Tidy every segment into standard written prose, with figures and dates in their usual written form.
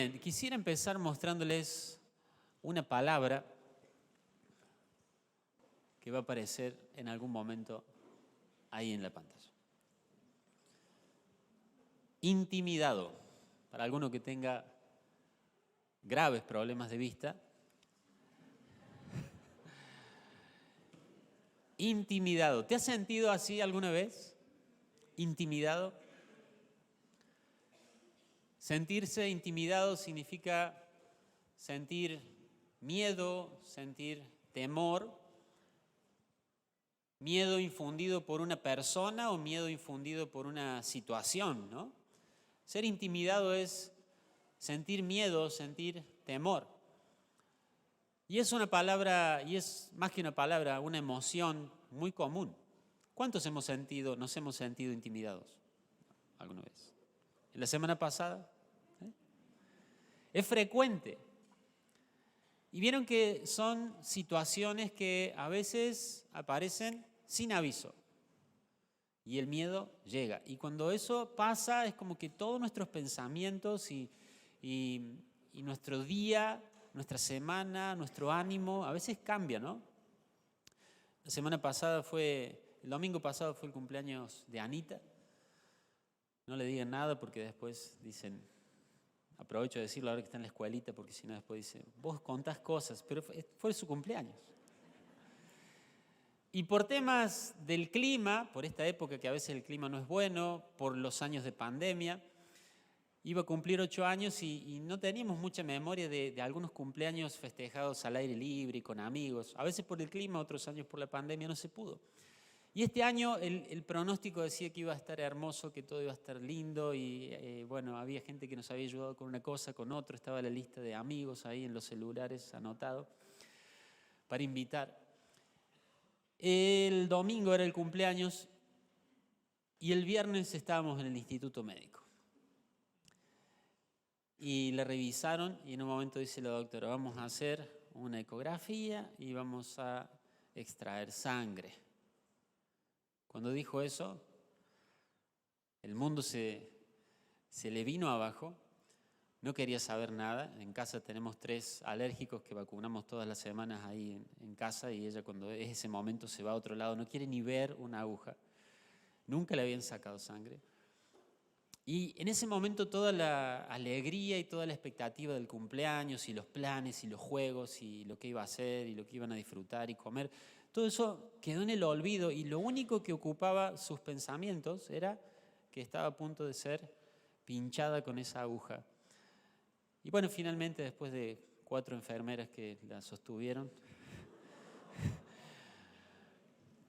Bien, quisiera empezar mostrándoles una palabra que va a aparecer en algún momento ahí en la pantalla. Intimidado. Para alguno que tenga graves problemas de vista. Intimidado. ¿Te has sentido así alguna vez? Intimidado. Sentirse intimidado significa sentir miedo, sentir temor, miedo infundido por una persona o miedo infundido por una situación, ¿no? Ser intimidado es sentir miedo, sentir temor. Y es una palabra, y es más que una palabra, una emoción muy común. ¿Cuántos nos hemos sentido intimidados alguna vez? ¿En la semana pasada? Es frecuente. Y vieron que son situaciones que a veces aparecen sin aviso. Y el miedo llega. Y cuando eso pasa es como que todos nuestros pensamientos y nuestro día, nuestra semana, nuestro ánimo, a veces cambia, ¿no? El domingo pasado fue el cumpleaños de Anita. No le digan nada porque después dicen, aprovecho de decirlo ahora que está en la escuelita porque si no después dicen, vos contás cosas, pero fue su cumpleaños. Y por temas del clima, por esta época que a veces el clima no es bueno, por los años de pandemia, iba a cumplir 8 años y no teníamos mucha memoria de algunos cumpleaños festejados al aire libre y con amigos. A veces por el clima, otros años por la pandemia no se pudo. Y este año el pronóstico decía que iba a estar hermoso, que todo iba a estar lindo y bueno, había gente que nos había ayudado con una cosa, con otra, estaba la lista de amigos ahí en los celulares anotado para invitar. El domingo era el cumpleaños y el viernes estábamos en el instituto médico. Y la revisaron y en un momento dice la doctora, vamos a hacer una ecografía y vamos a extraer sangre. Cuando dijo eso, el mundo se le vino abajo, no quería saber nada. En casa tenemos 3 alérgicos que vacunamos todas las semanas ahí en casa y ella cuando es ese momento se va a otro lado, no quiere ni ver una aguja. Nunca le habían sacado sangre. Y en ese momento toda la alegría y toda la expectativa del cumpleaños y los planes y los juegos y lo que iba a hacer y lo que iban a disfrutar y comer, todo eso quedó en el olvido y lo único que ocupaba sus pensamientos era que estaba a punto de ser pinchada con esa aguja. Y bueno, finalmente después de 4 enfermeras que la sostuvieron,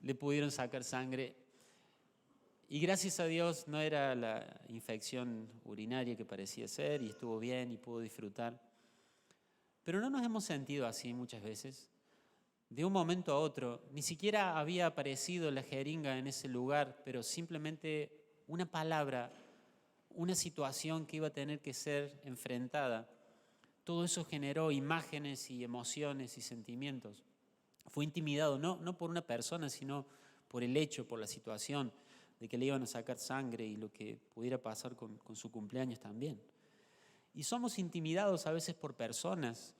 le pudieron sacar sangre. Y gracias a Dios no era la infección urinaria que parecía ser y estuvo bien y pudo disfrutar. Pero no nos hemos sentido así muchas veces. De un momento a otro, ni siquiera había aparecido la jeringa en ese lugar, pero simplemente una palabra, una situación que iba a tener que ser enfrentada. Todo eso generó imágenes y emociones y sentimientos. Fue intimidado no por una persona, sino por el hecho, por la situación de que le iban a sacar sangre y lo que pudiera pasar con su cumpleaños también. Y somos intimidados a veces por personas.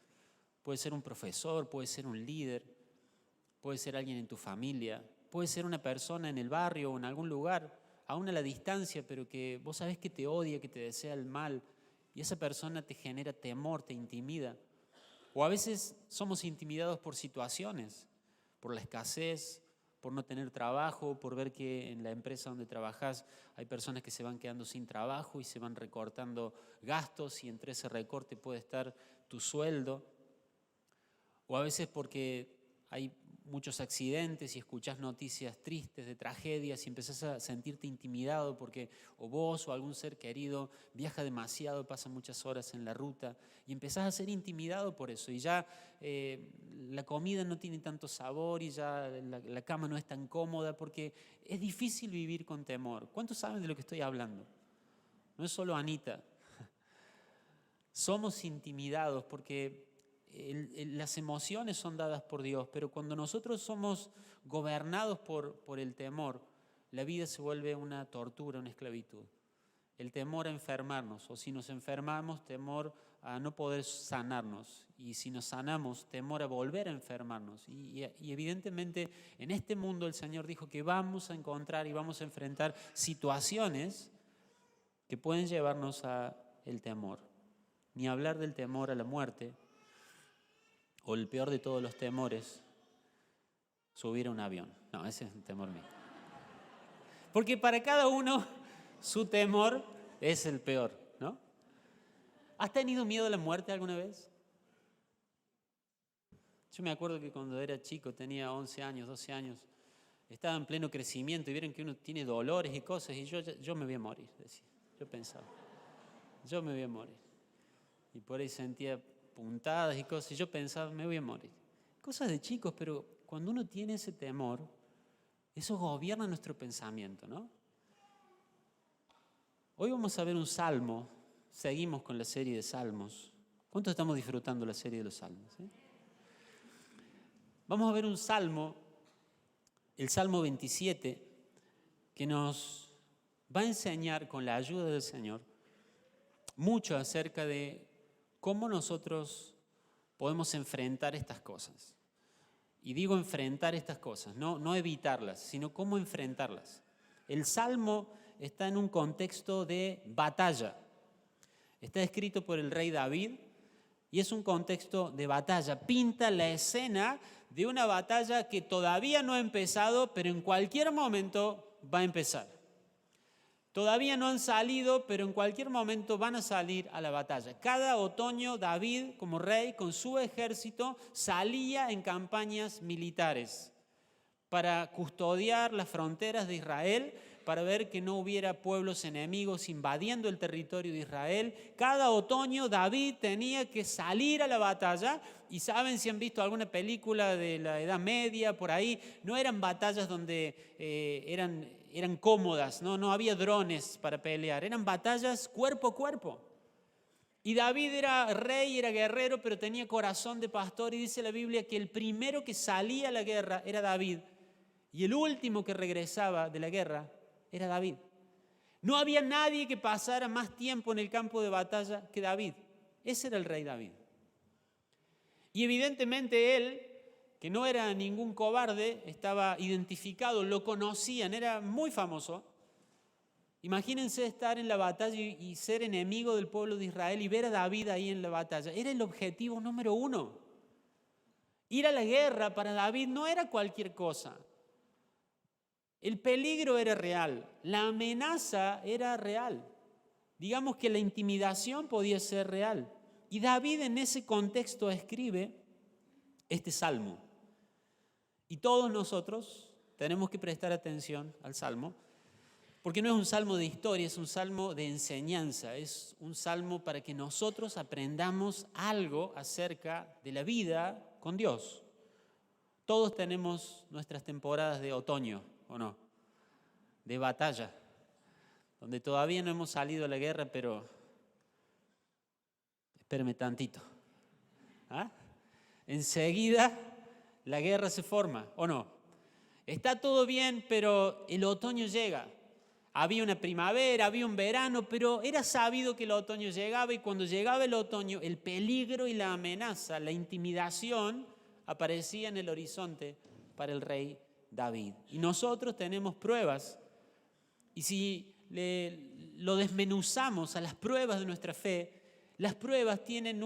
Puede ser un profesor, puede ser un líder, puede ser alguien en tu familia, puede ser una persona en el barrio o en algún lugar, aún a la distancia, pero que vos sabés que te odia, que te desea el mal, y esa persona te genera temor, te intimida. O a veces somos intimidados por situaciones, por la escasez, por no tener trabajo, por ver que en la empresa donde trabajás hay personas que se van quedando sin trabajo y se van recortando gastos y entre ese recorte puede estar tu sueldo. O a veces porque hay muchos accidentes y escuchás noticias tristes de tragedias y empezás a sentirte intimidado porque o vos o algún ser querido viaja demasiado, pasa muchas horas en la ruta y empezás a ser intimidado por eso y ya la comida no tiene tanto sabor y ya la cama no es tan cómoda porque es difícil vivir con temor. ¿Cuántos saben de lo que estoy hablando? No es solo Anita. Somos intimidados porque las emociones son dadas por Dios, pero cuando nosotros somos gobernados por el temor, la vida se vuelve una tortura, una esclavitud. el temor a enfermarnos, o si nos enfermamos, temor a no poder sanarnos, y si nos sanamos, temor a volver a enfermarnos. Y evidentemente en este mundo el Señor dijo que vamos a encontrar y vamos a enfrentar situaciones que pueden llevarnos a el temor. Ni hablar del temor a la muerte, o el peor de todos los temores, subir a un avión. No, ese es un temor mío. Porque para cada uno su temor es el peor, ¿no? ¿Has tenido miedo a la muerte alguna vez? Yo me acuerdo que cuando era chico, tenía 11 años, 12 años, estaba en pleno crecimiento y vieron que uno tiene dolores y cosas, y yo me voy a morir, decía. Yo pensaba, yo me voy a morir. Y por ahí sentía puntadas y cosas, y yo pensaba, me voy a morir. Cosas de chicos, pero cuando uno tiene ese temor, eso gobierna nuestro pensamiento, ¿no? Hoy vamos a ver un salmo, seguimos con la serie de salmos. ¿Cuántos estamos disfrutando la serie de los salmos? Vamos a ver un salmo, el Salmo 27, que nos va a enseñar con la ayuda del Señor mucho acerca de cómo nosotros podemos enfrentar estas cosas. Y digo enfrentar estas cosas, no evitarlas, sino cómo enfrentarlas. El Salmo está en un contexto de batalla. Está escrito por el rey David y es un contexto de batalla. Pinta la escena de una batalla que todavía no ha empezado, pero en cualquier momento va a empezar. Todavía no han salido, pero en cualquier momento van a salir a la batalla. Cada otoño David, como rey, con su ejército, salía en campañas militares para custodiar las fronteras de Israel, para ver que no hubiera pueblos enemigos invadiendo el territorio de Israel. Cada otoño David tenía que salir a la batalla, y saben, si han visto alguna película de la Edad Media, por ahí, no eran batallas donde eran cómodas, no había drones para pelear, eran batallas cuerpo a cuerpo. Y David era rey, era guerrero, pero tenía corazón de pastor, y dice la Biblia que el primero que salía a la guerra era David, y el último que regresaba de la guerra era David. No había nadie que pasara más tiempo en el campo de batalla que David. Ese era el rey David. Y evidentemente él, que no era ningún cobarde, estaba identificado, lo conocían, era muy famoso. Imagínense estar en la batalla y ser enemigo del pueblo de Israel y ver a David ahí en la batalla. Era el objetivo número uno. Ir a la guerra para David no era cualquier cosa. El peligro era real, la amenaza era real. Digamos que la intimidación podía ser real. Y David en ese contexto escribe este salmo. Y todos nosotros tenemos que prestar atención al salmo, porque no es un salmo de historia, es un salmo de enseñanza, es un salmo para que nosotros aprendamos algo acerca de la vida con Dios. Todos tenemos nuestras temporadas de otoño, ¿o no? De batalla, donde todavía no hemos salido a la guerra, pero espérame tantito. Enseguida la guerra se forma, ¿o no? Está todo bien, pero el otoño llega. Había una primavera, había un verano, pero era sabido que el otoño llegaba, y cuando llegaba el otoño, el peligro y la amenaza, la intimidación, aparecía en el horizonte para el rey David. Y nosotros tenemos pruebas, y si lo desmenuzamos a las pruebas de nuestra fe, las pruebas tienen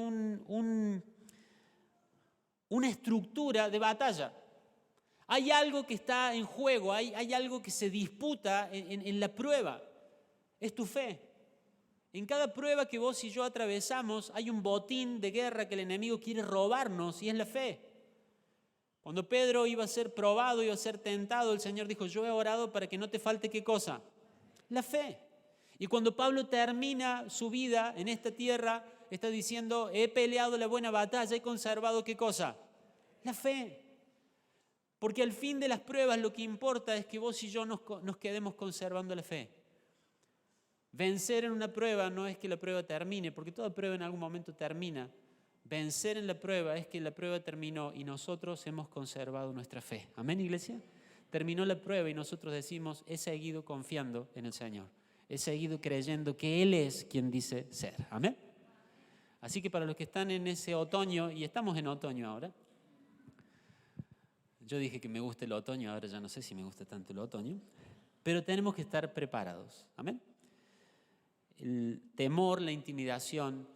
una estructura de batalla. Hay algo que está en juego, hay algo que se disputa en la prueba. Es tu fe. En cada prueba que vos y yo atravesamos hay un botín de guerra que el enemigo quiere robarnos, y es la fe. Cuando Pedro iba a ser probado, iba a ser tentado, el Señor dijo: yo he orado para que no te falte ¿qué cosa? La fe. Y cuando Pablo termina su vida en esta tierra, está diciendo: he peleado la buena batalla, he conservado ¿qué cosa? La fe. Porque al fin de las pruebas lo que importa es que vos y yo nos quedemos conservando la fe. Vencer en una prueba no es que la prueba termine, porque toda prueba en algún momento termina. Vencer en la prueba es que la prueba terminó y nosotros hemos conservado nuestra fe. ¿Amén, iglesia? Terminó la prueba y nosotros decimos: he seguido confiando en el Señor. he seguido creyendo que Él es quien dice ser. Amén. Así que para los que están en ese otoño, y estamos en otoño ahora, yo dije que me gusta el otoño, ahora ya no sé si me gusta tanto el otoño, pero tenemos que estar preparados. Amén. El temor, la intimidación,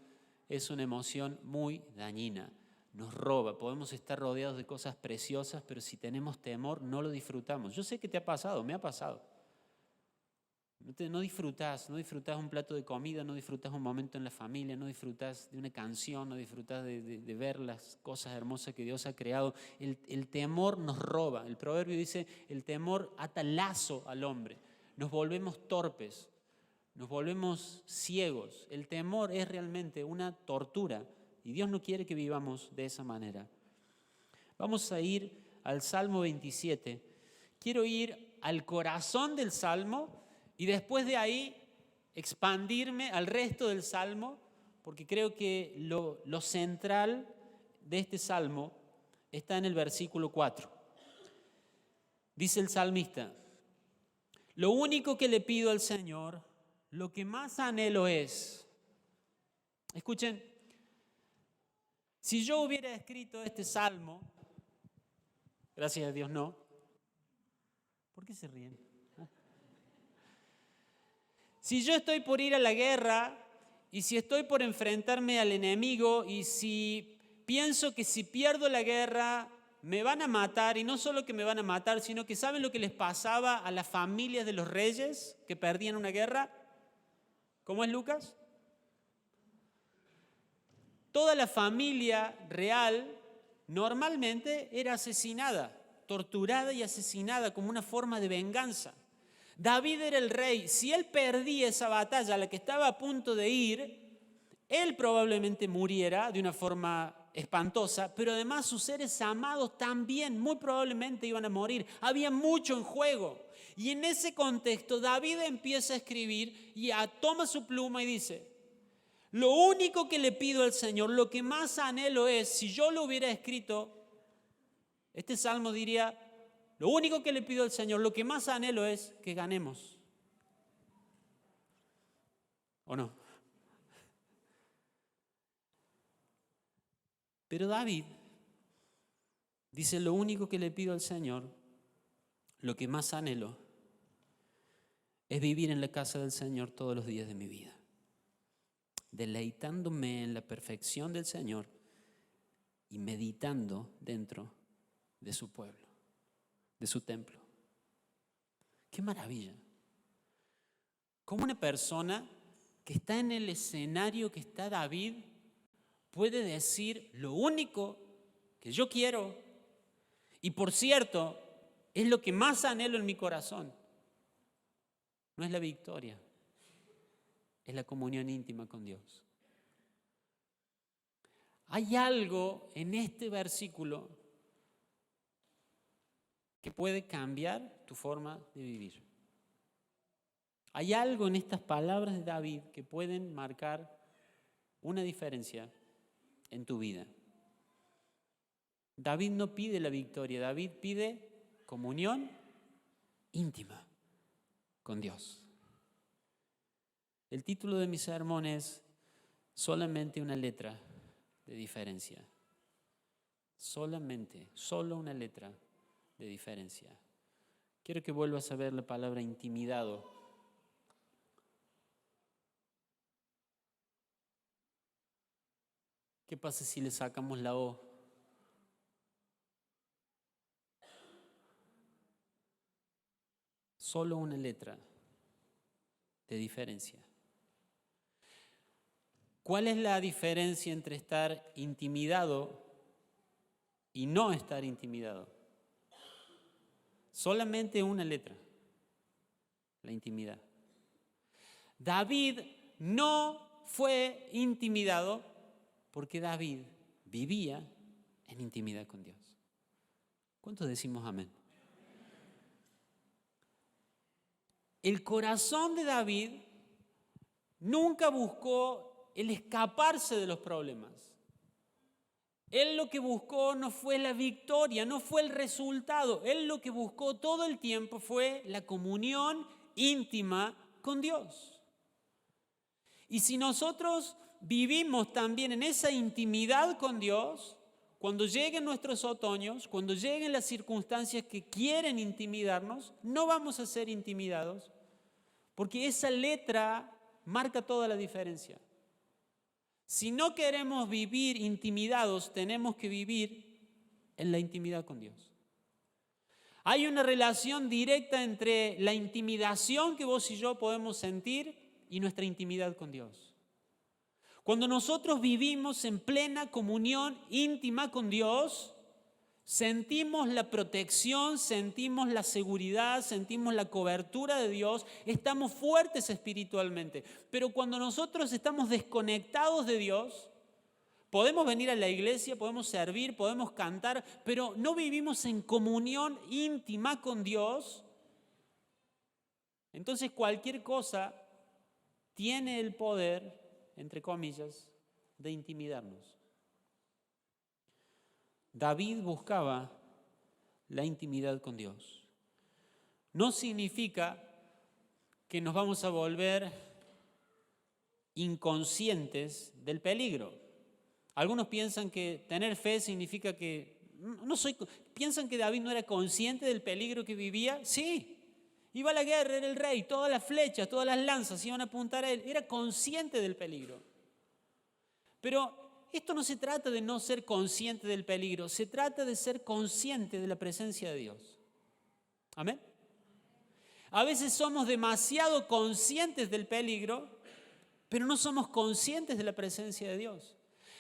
es una emoción muy dañina. Nos roba. Podemos estar rodeados de cosas preciosas, pero si tenemos temor, no lo disfrutamos. Yo sé que te ha pasado, me ha pasado. No disfrutás un plato de comida, no disfrutás un momento en la familia, no disfrutás de una canción, no disfrutás de ver las cosas hermosas que Dios ha creado. El temor nos roba. El proverbio dice, el temor ata lazo al hombre. Nos volvemos torpes, nos volvemos ciegos. El temor es realmente una tortura y Dios no quiere que vivamos de esa manera. Vamos a ir al Salmo 27. Quiero ir al corazón del Salmo y después de ahí expandirme al resto del Salmo, porque creo que lo central de este Salmo está en el versículo 4. Dice el salmista, lo único que le pido al Señor, lo que más anhelo es, escuchen, si yo hubiera escrito este Salmo, gracias a Dios no, ¿por qué se ríen? Si yo estoy por ir a la guerra y si estoy por enfrentarme al enemigo y si pienso que si pierdo la guerra me van a matar, y no solo que me van a matar, sino que ¿saben lo que les pasaba a las familias de los reyes que perdían una guerra? ¿Cómo es Lucas? Toda la familia real normalmente era asesinada, torturada y asesinada como una forma de venganza. David era el rey. Si él perdía esa batalla a la que estaba a punto de ir, él probablemente muriera de una forma espantosa, pero además sus seres amados también muy probablemente iban a morir. Había mucho en juego. Y en ese contexto David empieza a escribir y toma su pluma y dice, lo único que le pido al Señor, lo que más anhelo es, si yo lo hubiera escrito, este salmo diría, lo único que le pido al Señor, lo que más anhelo es que ganemos. ¿O no? Pero David dice, lo único que le pido al Señor, lo que más anhelo, es vivir en la casa del Señor todos los días de mi vida, deleitándome en la perfección del Señor y meditando dentro de su pueblo, de su templo. ¡Qué maravilla! ¿Cómo una persona que está en el escenario que está David puede decir lo único que yo quiero, y por cierto, es lo que más anhelo en mi corazón? No es la victoria, es la comunión íntima con Dios. Hay algo en este versículo que puede cambiar tu forma de vivir. Hay algo en estas palabras de David que pueden marcar una diferencia en tu vida. David no pide la victoria, David pide comunión íntima con Dios. El título de mi sermón es solamente una letra de diferencia. Solo una letra de diferencia. Quiero que vuelvas a ver la palabra intimidado. ¿Qué pasa si le sacamos la O? Solo una letra de diferencia. ¿Cuál es la diferencia entre estar intimidado y no estar intimidado? Solamente una letra, la intimidad. David no fue intimidado porque David vivía en intimidad con Dios. ¿Cuántos decimos amén? El corazón de David nunca buscó el escaparse de los problemas. Él lo que buscó no fue la victoria, no fue el resultado. Él lo que buscó todo el tiempo fue la comunión íntima con Dios. Y si nosotros vivimos también en esa intimidad con Dios, cuando lleguen nuestros otoños, cuando lleguen las circunstancias que quieren intimidarnos, no vamos a ser intimidados, porque esa letra marca toda la diferencia. Si no queremos vivir intimidados, tenemos que vivir en la intimidad con Dios. Hay una relación directa entre la intimidación que vos y yo podemos sentir y nuestra intimidad con Dios. Cuando nosotros vivimos en plena comunión íntima con Dios, sentimos la protección, sentimos la seguridad, sentimos la cobertura de Dios, estamos fuertes espiritualmente. Pero cuando nosotros estamos desconectados de Dios, podemos venir a la iglesia, podemos servir, podemos cantar, pero no vivimos en comunión íntima con Dios. Entonces cualquier cosa tiene el poder, entre comillas, de intimidarnos. David buscaba la intimidad con Dios. No significa que nos vamos a volver inconscientes del peligro. Algunos piensan que tener fe significa que piensan que David no era consciente del peligro que vivía. Sí, iba a la guerra, era el rey, todas las flechas, todas las lanzas iban a apuntar a él. Era consciente del peligro. Pero esto no se trata de no ser consciente del peligro, se trata de ser consciente de la presencia de Dios. ¿Amén? A veces somos demasiado conscientes del peligro, pero no somos conscientes de la presencia de Dios.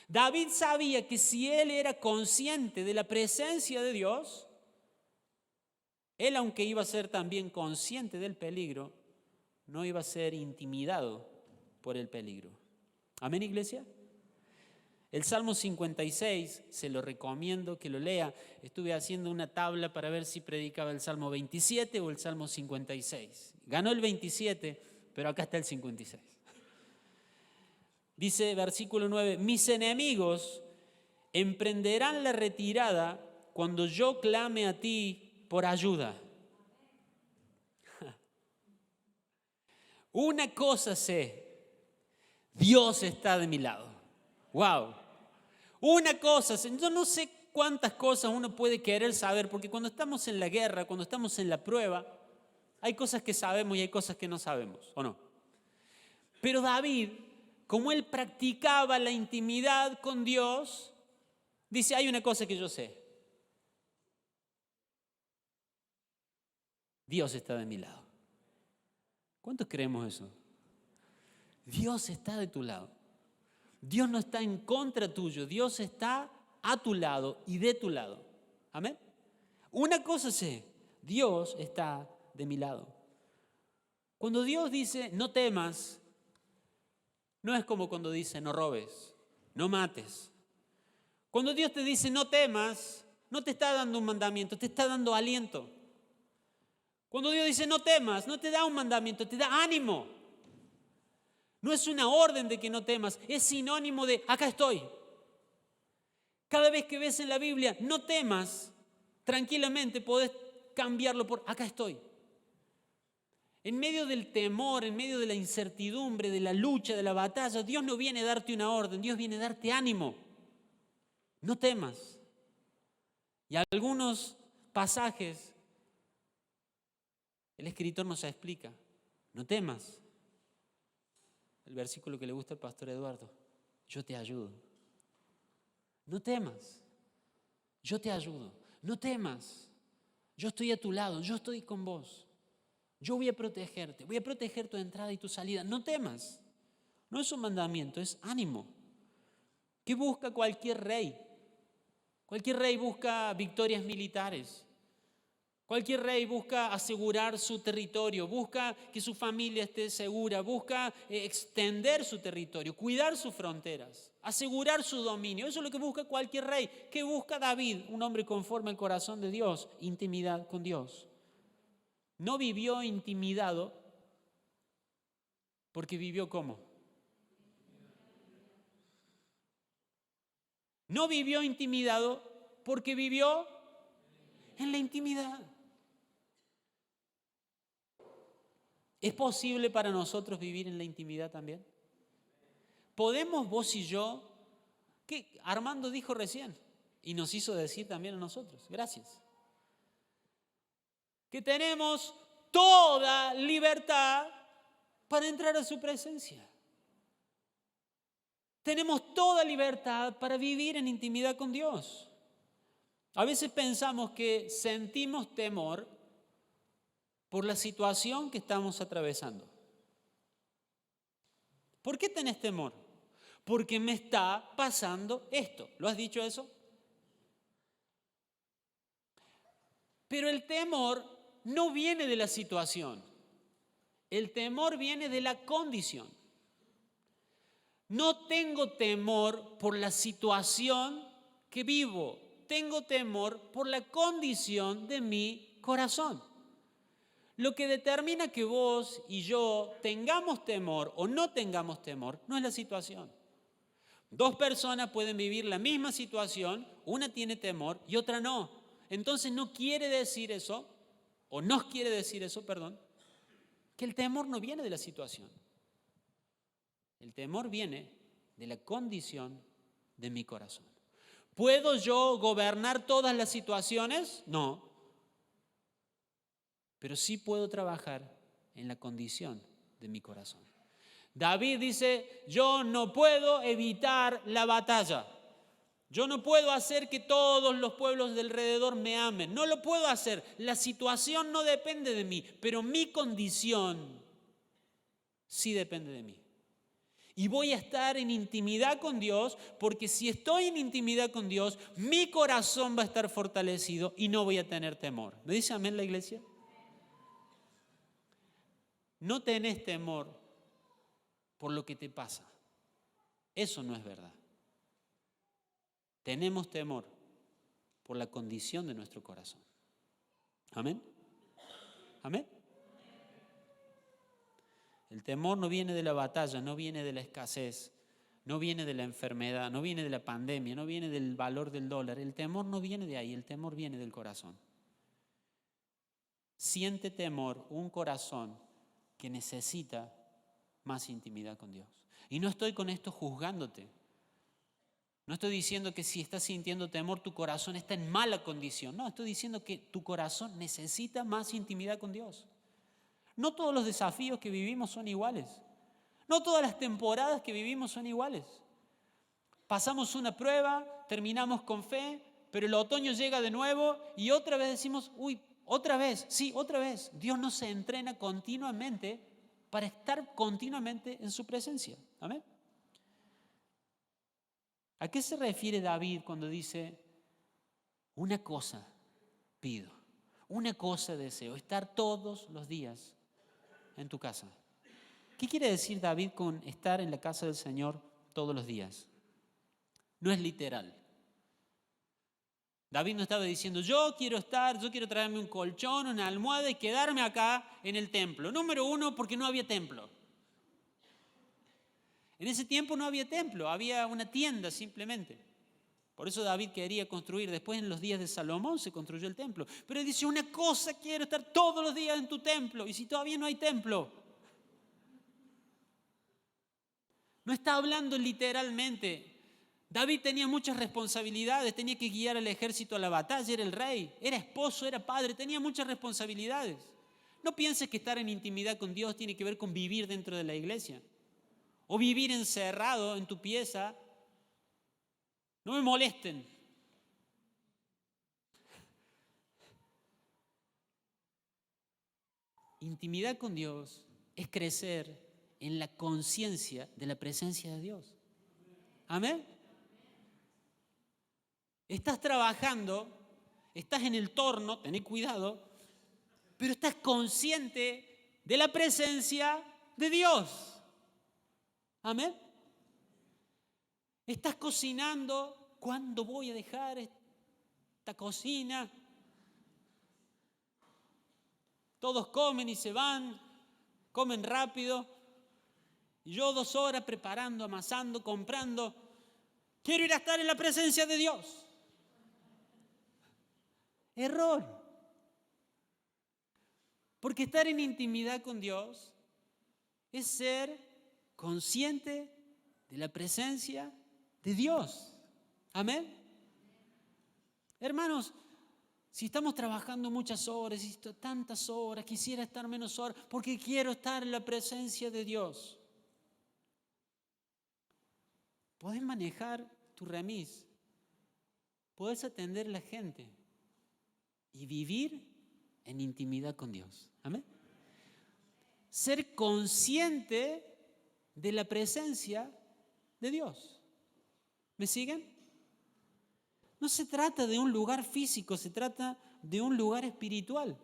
David sabía que si él era consciente de la presencia de Dios, él, aunque iba a ser también consciente del peligro, no iba a ser intimidado por el peligro. ¿Amén, iglesia? El Salmo 56, se lo recomiendo que lo lea. Estuve haciendo una tabla para ver si predicaba el Salmo 27 o el Salmo 56. Ganó el 27, pero acá está el 56. Dice, versículo 9, mis enemigos emprenderán la retirada cuando yo clame a ti por ayuda. Una cosa sé, Dios está de mi lado. ¡Wow! Una cosa, yo no sé cuántas cosas uno puede querer saber, porque cuando estamos en la guerra, cuando estamos en la prueba, hay cosas que sabemos y hay cosas que no sabemos, ¿o no? Pero David, como él practicaba la intimidad con Dios, dice, hay una cosa que yo sé. Dios está de mi lado. ¿Cuántos creemos eso? Dios está de tu lado. Dios no está en contra tuyo, Dios está a tu lado y de tu lado. ¿Amén? Una cosa sé, Dios está de mi lado. Cuando Dios dice no temas, no es como cuando dice no robes, no mates. Cuando Dios te dice no temas, no te está dando un mandamiento, te está dando aliento. Cuando Dios dice no temas, no te da un mandamiento, te da ánimo. No es una orden de que no temas, es sinónimo de acá estoy. Cada vez que ves en la Biblia no temas, tranquilamente podés cambiarlo por acá estoy. En medio del temor, en medio de la incertidumbre, de la lucha, de la batalla, Dios no viene a darte una orden, Dios viene a darte ánimo. No temas. Y algunos pasajes, el escritor nos explica, no temas. El versículo que le gusta al pastor Eduardo, yo te ayudo. No temas, yo te ayudo. No temas, yo estoy a tu lado, yo estoy con vos. Yo voy a protegerte, voy a proteger tu entrada y tu salida. No temas. No es un mandamiento, es ánimo. ¿Qué busca cualquier rey? Cualquier rey busca victorias militares. Cualquier rey busca asegurar su territorio, busca que su familia esté segura, busca extender su territorio, cuidar sus fronteras, asegurar su dominio. Eso es lo que busca cualquier rey. ¿Qué busca David? Un hombre conforme al corazón de Dios, intimidad con Dios. No vivió intimidado porque vivió ¿cómo? No vivió intimidado porque vivió en la intimidad. ¿Es posible para nosotros vivir en la intimidad también? ¿Podemos vos y yo, que Armando dijo recién y nos hizo decir también a nosotros, gracias, que tenemos toda libertad para entrar a su presencia? Tenemos toda libertad para vivir en intimidad con Dios. A veces pensamos que sentimos temor por la situación que estamos atravesando. ¿Por qué tenés temor? Porque me está pasando esto. ¿Lo has dicho eso? Pero el temor no viene de la situación. El temor viene de la condición. No tengo temor por la situación que vivo. Tengo temor por la condición de mi corazón. Lo que determina que vos y yo tengamos temor o no tengamos temor no es la situación. Dos personas pueden vivir la misma situación, una tiene temor y otra no. Entonces no quiere decir eso, o nos quiere decir eso, perdón, que el temor no viene de la situación. El temor viene de la condición de mi corazón. ¿Puedo yo gobernar todas las situaciones? No. Pero sí puedo trabajar en la condición de mi corazón. David dice, yo no puedo evitar la batalla. Yo no puedo hacer que todos los pueblos de alrededor me amen. No lo puedo hacer. La situación no depende de mí, pero mi condición sí depende de mí. Y voy a estar en intimidad con Dios, porque si estoy en intimidad con Dios, mi corazón va a estar fortalecido y no voy a tener temor. ¿Me dice amén la iglesia? No tenés temor por lo que te pasa. Eso no es verdad. Tenemos temor por la condición de nuestro corazón. ¿Amén? ¿Amén? El temor no viene de la batalla, no viene de la escasez, no viene de la enfermedad, no viene de la pandemia, no viene del valor del dólar. El temor no viene de ahí, el temor viene del corazón. Siente temor un corazón que necesita más intimidad con Dios. Y no estoy con esto juzgándote. No estoy diciendo que si estás sintiendo temor, tu corazón está en mala condición. No, estoy diciendo que tu corazón necesita más intimidad con Dios. No todos los desafíos que vivimos son iguales. No todas las temporadas que vivimos son iguales. Pasamos una prueba, terminamos con fe, pero el otoño llega de nuevo y otra vez decimos, uy, otra vez, sí, otra vez. Dios nos entrena continuamente para estar continuamente en su presencia. Amén. ¿A qué se refiere David cuando dice, una cosa pido, una cosa deseo, estar todos los días en tu casa? ¿Qué quiere decir David con estar en la casa del Señor todos los días? No es literal. David no estaba diciendo, yo quiero traerme un colchón, una almohada y quedarme acá en el templo. Número uno, porque no había templo. En ese tiempo no había templo, había una tienda simplemente. Por eso David quería construir. Después, en los días de Salomón, se construyó el templo. Pero él dice, una cosa quiero, estar todos los días en tu templo. Y si todavía no hay templo. No está hablando literalmente. David tenía muchas responsabilidades, tenía que guiar al ejército a la batalla, era el rey, era esposo, era padre, tenía muchas responsabilidades. No pienses que estar en intimidad con Dios tiene que ver con vivir dentro de la iglesia o vivir encerrado en tu pieza. No me molesten. Intimidad con Dios es crecer en la conciencia de la presencia de Dios. Amén. Estás trabajando, estás en el torno, tened cuidado, pero estás consciente de la presencia de Dios. Amén. Estás cocinando, ¿cuándo voy a dejar esta cocina? Todos comen y se van, comen rápido. Y yo 2 horas preparando, amasando, comprando. Quiero ir a estar en la presencia de Dios. Error. Porque estar en intimidad con Dios es ser consciente de la presencia de Dios. Amén. Hermanos, si estamos trabajando muchas horas, y tantas horas, quisiera estar menos horas, porque quiero estar en la presencia de Dios. Podés manejar tu remis, podés atender a la gente y vivir en intimidad con Dios. Amén. Ser consciente de la presencia de Dios. ¿Me siguen? No se trata de un lugar físico, se trata de un lugar espiritual.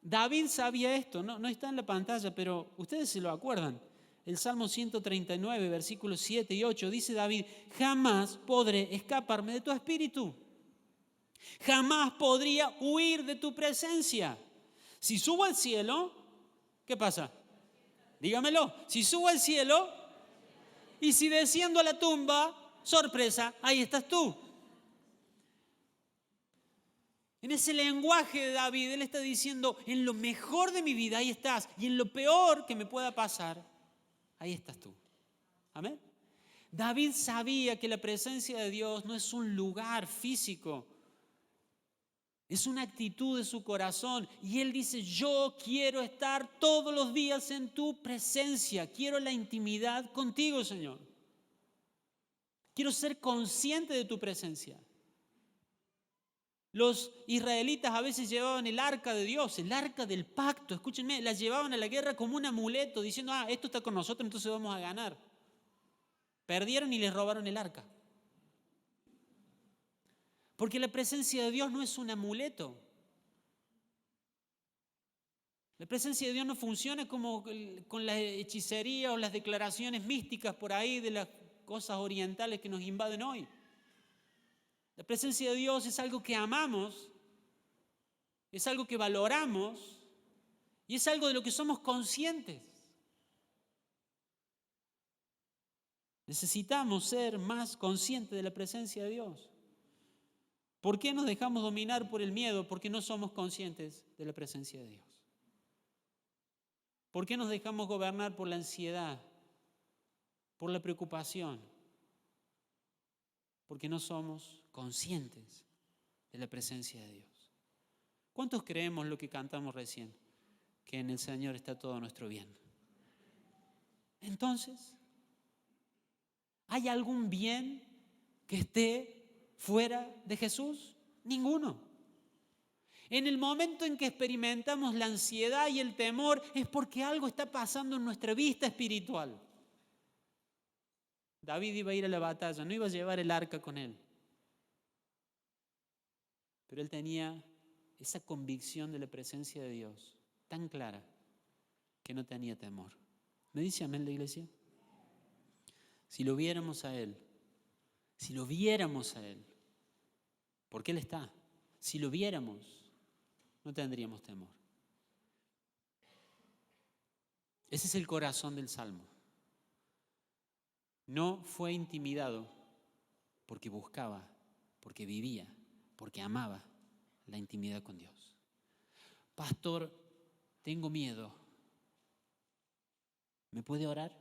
David sabía esto, no está en la pantalla, pero ustedes se lo acuerdan. El Salmo 139, versículos 7 y 8, dice David: jamás podré escaparme de tu espíritu. Jamás podría huir de tu presencia. Si subo al cielo, ¿qué pasa? Dígamelo. Si subo al cielo y si desciendo a la tumba, sorpresa, ahí estás tú. En ese lenguaje de David, él está diciendo: en lo mejor de mi vida, ahí estás. Y en lo peor que me pueda pasar, ahí estás tú. Amén. David sabía que la presencia de Dios no es un lugar físico, es una actitud de su corazón. Y él dice: yo quiero estar todos los días en tu presencia. Quiero la intimidad contigo, Señor. Quiero ser consciente de tu presencia. Los israelitas a veces llevaban el arca de Dios, el arca del pacto. Escúchenme, la llevaban a la guerra como un amuleto, diciendo: esto está con nosotros, entonces vamos a ganar. Perdieron y les robaron el arca. Porque la presencia de Dios no es un amuleto. La presencia de Dios no funciona como con la hechicería o las declaraciones místicas por ahí de las cosas orientales que nos invaden hoy. La presencia de Dios es algo que amamos, es algo que valoramos y es algo de lo que somos conscientes. Necesitamos ser más conscientes de la presencia de Dios. ¿Por qué nos dejamos dominar por el miedo? Porque no somos conscientes de la presencia de Dios. ¿Por qué nos dejamos gobernar por la ansiedad, por la preocupación? Porque no somos conscientes de la presencia de Dios. ¿Cuántos creemos lo que cantamos recién? Que en el Señor está todo nuestro bien. Entonces, ¿hay algún bien que esté fuera de Jesús? Ninguno. En el momento en que experimentamos la ansiedad y el temor es porque algo está pasando en nuestra vista espiritual. David iba a ir a la batalla, no iba a llevar el arca con él. Pero él tenía esa convicción de la presencia de Dios tan clara que no tenía temor. ¿Me dice amén la iglesia? Si lo viéramos a Él, porque Él está, si lo viéramos, no tendríamos temor. Ese es el corazón del Salmo. No fue intimidado porque buscaba, porque vivía, porque amaba la intimidad con Dios. Pastor, tengo miedo. ¿Me puede orar?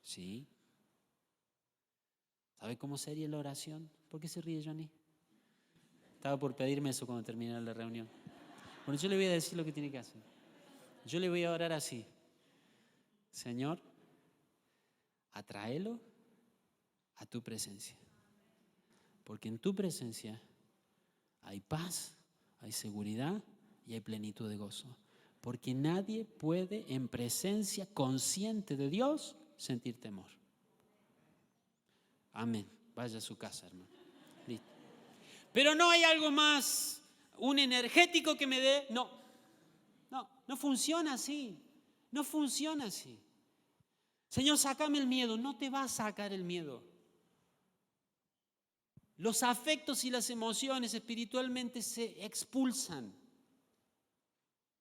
Sí. ¿Sabe cómo sería la oración? ¿Por qué se ríe, Johnny? Estaba por pedirme eso cuando terminara la reunión. Bueno, yo le voy a decir lo que tiene que hacer. Yo le voy a orar así: Señor, atráelo a tu presencia. Porque en tu presencia hay paz, hay seguridad y hay plenitud de gozo. Porque nadie puede en presencia consciente de Dios sentir temor. Amén. Vaya a su casa, hermano. Listo. Pero no hay algo más, un energético que me dé. No funciona así. No funciona así. Señor, sácame el miedo. No te va a sacar el miedo. Los afectos y las emociones espiritualmente se expulsan.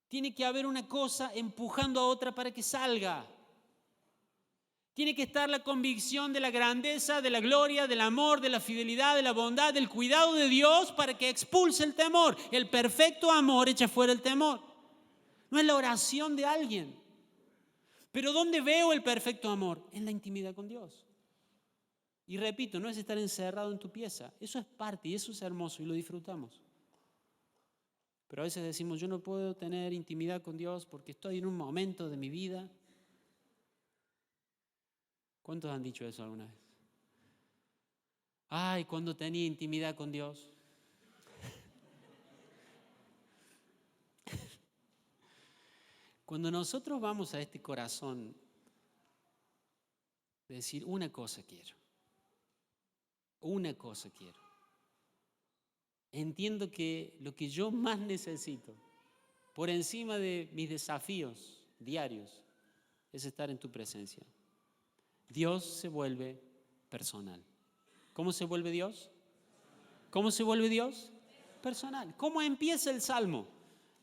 Tiene que haber una cosa empujando a otra para que salga. Tiene que estar la convicción de la grandeza, de la gloria, del amor, de la fidelidad, de la bondad, del cuidado de Dios para que expulse el temor. El perfecto amor echa fuera el temor. No es la oración de alguien. Pero ¿dónde veo el perfecto amor? En la intimidad con Dios. Y repito, no es estar encerrado en tu pieza. Eso es parte y eso es hermoso y lo disfrutamos. Pero a veces decimos, yo no puedo tener intimidad con Dios porque estoy en un momento de mi vida. ¿Cuántos han dicho eso alguna vez? Ay, cuando tenía intimidad con Dios. Cuando nosotros vamos a este corazón de decir una cosa quiero, entiendo que lo que yo más necesito, por encima de mis desafíos diarios, es estar en tu presencia. Dios se vuelve personal. ¿Cómo se vuelve Dios? ¿Cómo se vuelve Dios? Personal. ¿Cómo empieza el Salmo?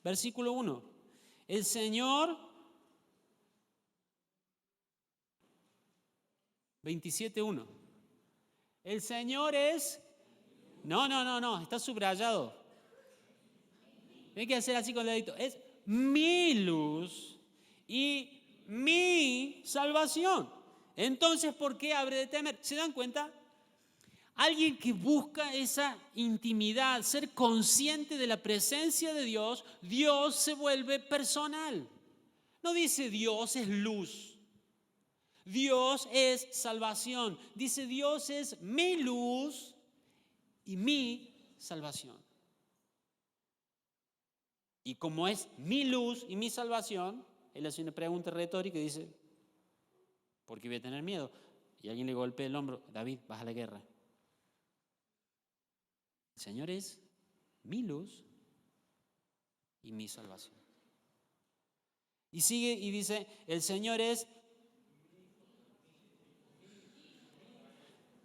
Versículo 1. El Señor, 27:1. El Señor es... No, está subrayado. Hay que hacer así con el dedito. Es mi luz y mi salvación. Entonces, ¿por qué habré de temer? ¿Se dan cuenta? Alguien que busca esa intimidad, ser consciente de la presencia de Dios, Dios se vuelve personal. No dice Dios es luz. Dios es salvación. Dice Dios es mi luz y mi salvación. Y como es mi luz y mi salvación, él hace una pregunta retórica y dice, ¿por qué voy a tener miedo? Y alguien le golpea el hombro, David, vas a la guerra. El Señor es mi luz y mi salvación. Y sigue y dice, el Señor es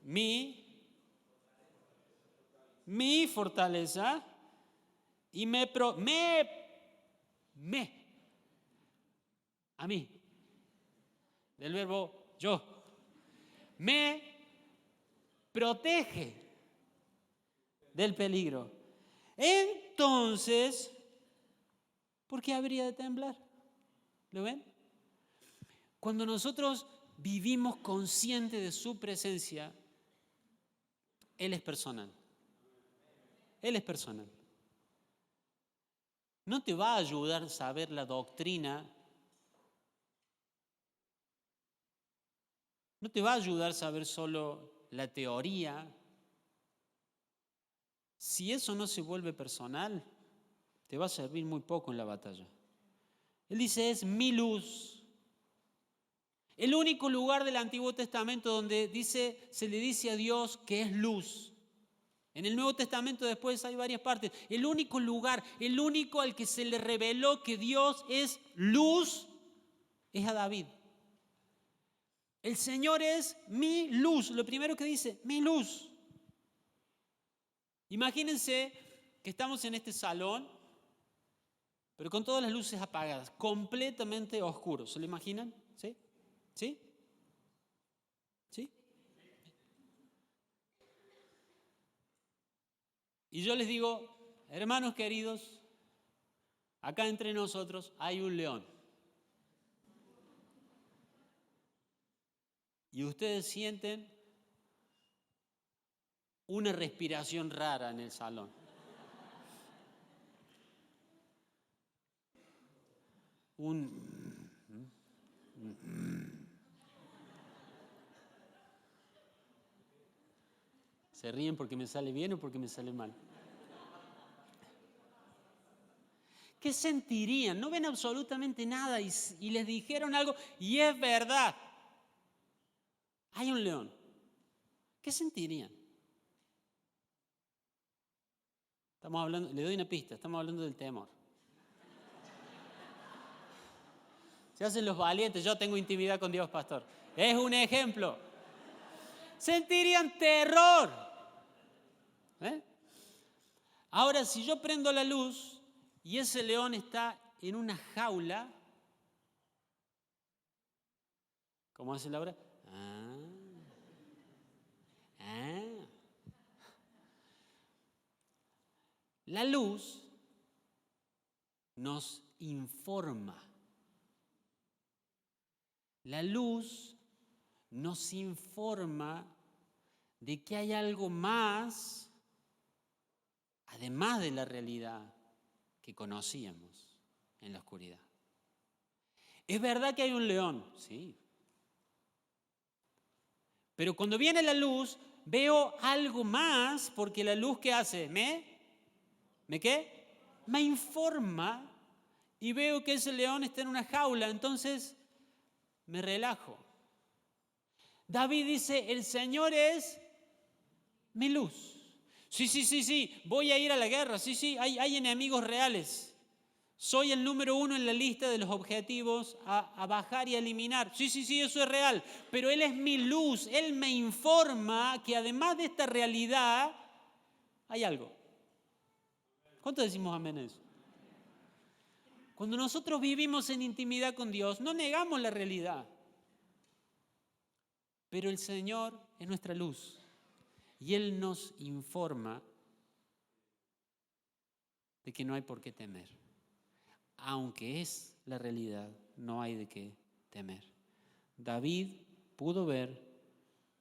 mi fortaleza y a mí, del verbo yo, me protege del peligro. Entonces, ¿por qué habría de temblar? ¿Lo ven? Cuando nosotros vivimos conscientes de su presencia, Él es personal. Él es personal. No te va a ayudar a saber la doctrina. No te va a ayudar a saber solo la teoría. Si eso no se vuelve personal, te va a servir muy poco en la batalla. Él dice, es mi luz. El único lugar del Antiguo Testamento donde se le dice a Dios que es luz. En el Nuevo Testamento después hay varias partes. El único lugar, el único al que se le reveló que Dios es luz, es a David. El Señor es mi luz. Lo primero que dice, mi luz. Imagínense que estamos en este salón, pero con todas las luces apagadas, completamente oscuro. ¿Se lo imaginan? ¿Sí? ¿Sí? ¿Sí? Y yo les digo, hermanos queridos, acá entre nosotros hay un león. Y ustedes sienten una respiración rara en el salón. ¿Se ríen porque me sale bien o porque me sale mal? ¿Qué sentirían? No ven absolutamente nada y les dijeron algo y es verdad. Hay un león. ¿Qué sentirían? Estamos hablando, le doy una pista, estamos hablando del temor. Se hacen los valientes, yo tengo intimidad con Dios, pastor. Es un ejemplo. Sentirían terror. Ahora, si yo prendo la luz y ese león está en una jaula, ¿cómo hace Laura? Ah, ah. La luz nos informa. La luz nos informa de que hay algo más, además de la realidad que conocíamos en la oscuridad. Es verdad que hay un león, sí. Pero cuando viene la luz, veo algo más, porque la luz, ¿qué hace? ¿Me qué? Me informa y veo que ese león está en una jaula, entonces me relajo. David dice, el Señor es mi luz. Sí, voy a ir a la guerra, sí, hay enemigos reales. Soy el número 1 en la lista de los objetivos a bajar y a eliminar. Sí, eso es real. Pero Él es mi luz. Él me informa que además de esta realidad, hay algo. ¿Cuánto decimos amén a eso? Cuando nosotros vivimos en intimidad con Dios, no negamos la realidad. Pero el Señor es nuestra luz. Y Él nos informa de que no hay por qué temer. Aunque es la realidad, no hay de qué temer. David pudo ver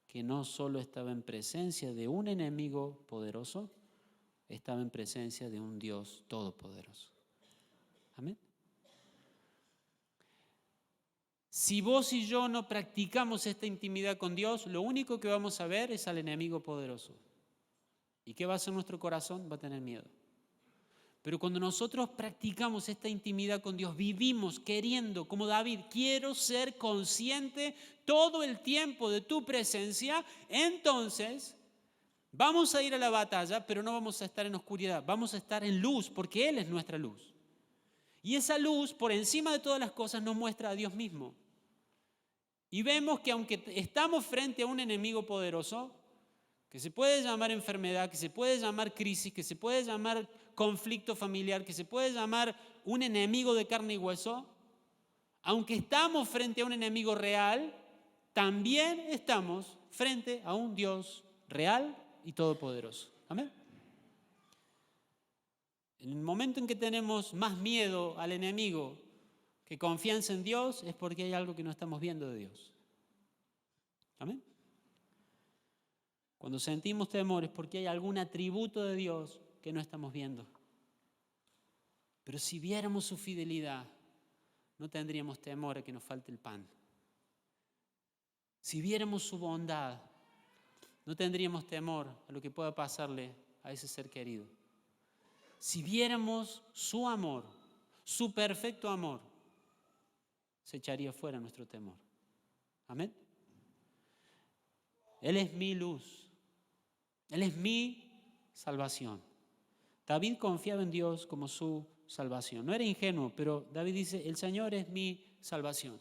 que no solo estaba en presencia de un enemigo poderoso, estaba en presencia de un Dios todopoderoso. Amén. Si vos y yo no practicamos esta intimidad con Dios, lo único que vamos a ver es al enemigo poderoso. ¿Y qué va a hacer nuestro corazón? Va a tener miedo. Pero cuando nosotros practicamos esta intimidad con Dios, vivimos queriendo, como David, quiero ser consciente todo el tiempo de tu presencia, entonces vamos a ir a la batalla, pero no vamos a estar en oscuridad, vamos a estar en luz, porque Él es nuestra luz. Y esa luz, por encima de todas las cosas, nos muestra a Dios mismo. Y vemos que aunque estamos frente a un enemigo poderoso, que se puede llamar enfermedad, que se puede llamar crisis, que se puede llamar conflicto familiar, que se puede llamar un enemigo de carne y hueso, aunque estamos frente a un enemigo real, también estamos frente a un Dios real y todopoderoso. Amén. En el momento en que tenemos más miedo al enemigo que confianza en Dios, es porque hay algo que no estamos viendo de Dios. Amén. Cuando sentimos temor es porque hay algún atributo de Dios que no estamos viendo. Pero si viéramos su fidelidad, no tendríamos temor a que nos falte el pan. Si viéramos su bondad, no tendríamos temor a lo que pueda pasarle a ese ser querido. Si viéramos su amor, su perfecto amor, se echaría fuera nuestro temor. Amén. Él es mi luz. Él es mi salvación. David confiaba en Dios como su salvación. No era ingenuo, pero David dice, el Señor es mi salvación.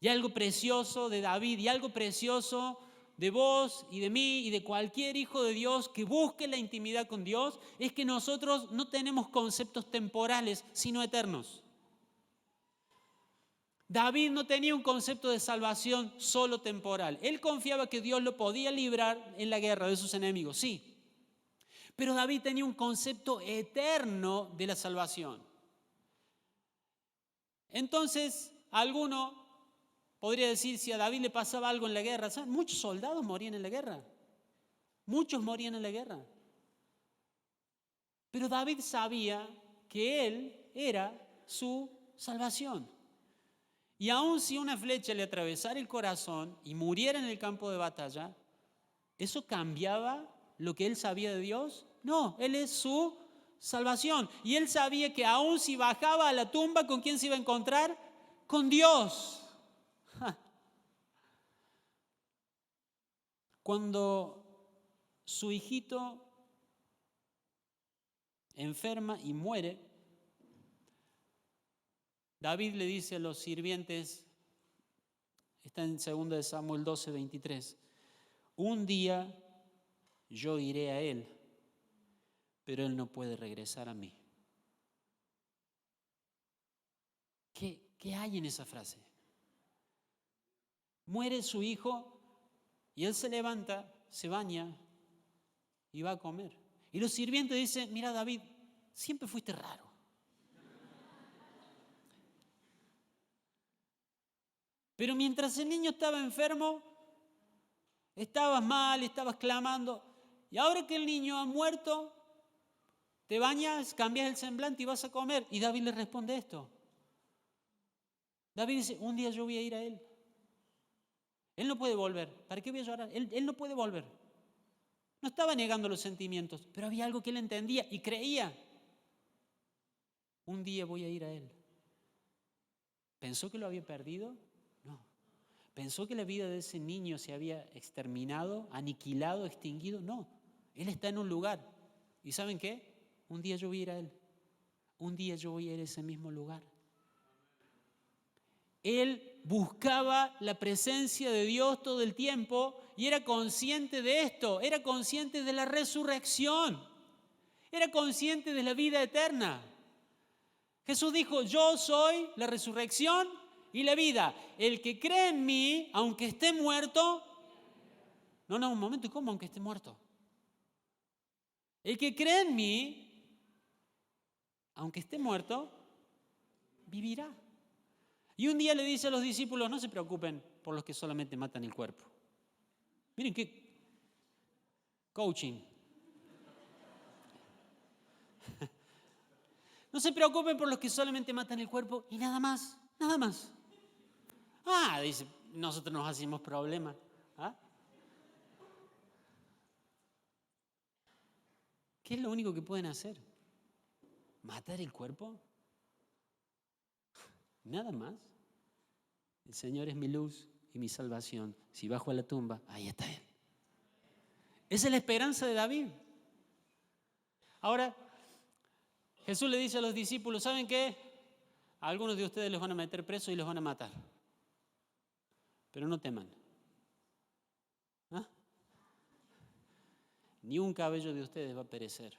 Y algo precioso de David y algo precioso de vos y de mí y de cualquier hijo de Dios que busque la intimidad con Dios es que nosotros no tenemos conceptos temporales, sino eternos. David no tenía un concepto de salvación solo temporal. Él confiaba que Dios lo podía librar en la guerra de sus enemigos, sí. Pero David tenía un concepto eterno de la salvación. Entonces, alguno podría decir, si a David le pasaba algo en la guerra, ¿saben? Muchos soldados morían en la guerra. Muchos morían en la guerra. Pero David sabía que él era su salvación. Y aun si una flecha le atravesara el corazón y muriera en el campo de batalla, ¿eso cambiaba lo que él sabía de Dios? No, Él es su salvación. Y él sabía que aun si bajaba a la tumba, ¿con quién se iba a encontrar? Con Dios. Cuando su hijito enferma y muere, David le dice a los sirvientes, está en 2 Samuel 12, 23, un día yo iré a él, pero él no puede regresar a mí. ¿Qué hay en esa frase? Muere su hijo y él se levanta, se baña y va a comer. Y los sirvientes dicen, mira David, siempre fuiste raro. Pero mientras el niño estaba enfermo, estabas mal, estabas clamando. Y ahora que el niño ha muerto, te bañas, cambias el semblante y vas a comer. Y David le responde esto. David dice, un día yo voy a ir a él. Él no puede volver. ¿Para qué voy a llorar? Él no puede volver. No estaba negando los sentimientos, pero había algo que él entendía y creía. Un día voy a ir a él. ¿Pensó que lo había perdido? No. ¿Pensó que la vida de ese niño se había exterminado, aniquilado, extinguido? No. Él está en un lugar. ¿Y saben qué? Un día yo voy a ir a él. Un día yo voy a ir a ese mismo lugar. Él buscaba la presencia de Dios todo el tiempo y era consciente de esto, era consciente de la resurrección, era consciente de la vida eterna. Jesús dijo, yo soy la resurrección y la vida. El que cree en mí, aunque esté muerto, un momento, ¿y cómo aunque esté muerto? El que cree en mí, aunque esté muerto, vivirá. Y un día le dice a los discípulos, no se preocupen por los que solamente matan el cuerpo. Miren qué coaching. No se preocupen por los que solamente matan el cuerpo y nada más, nada más. Dice, nosotros nos hacemos problemas. ¿Qué es lo único que pueden hacer? ¿Matar el cuerpo? Nada más. El Señor es mi luz y mi salvación. Si bajo a la tumba, ahí está Él. Esa es la esperanza de David. Ahora, Jesús le dice a los discípulos, ¿saben qué? A algunos de ustedes los van a meter presos y los van a matar. Pero no teman. Ni un cabello de ustedes va a perecer.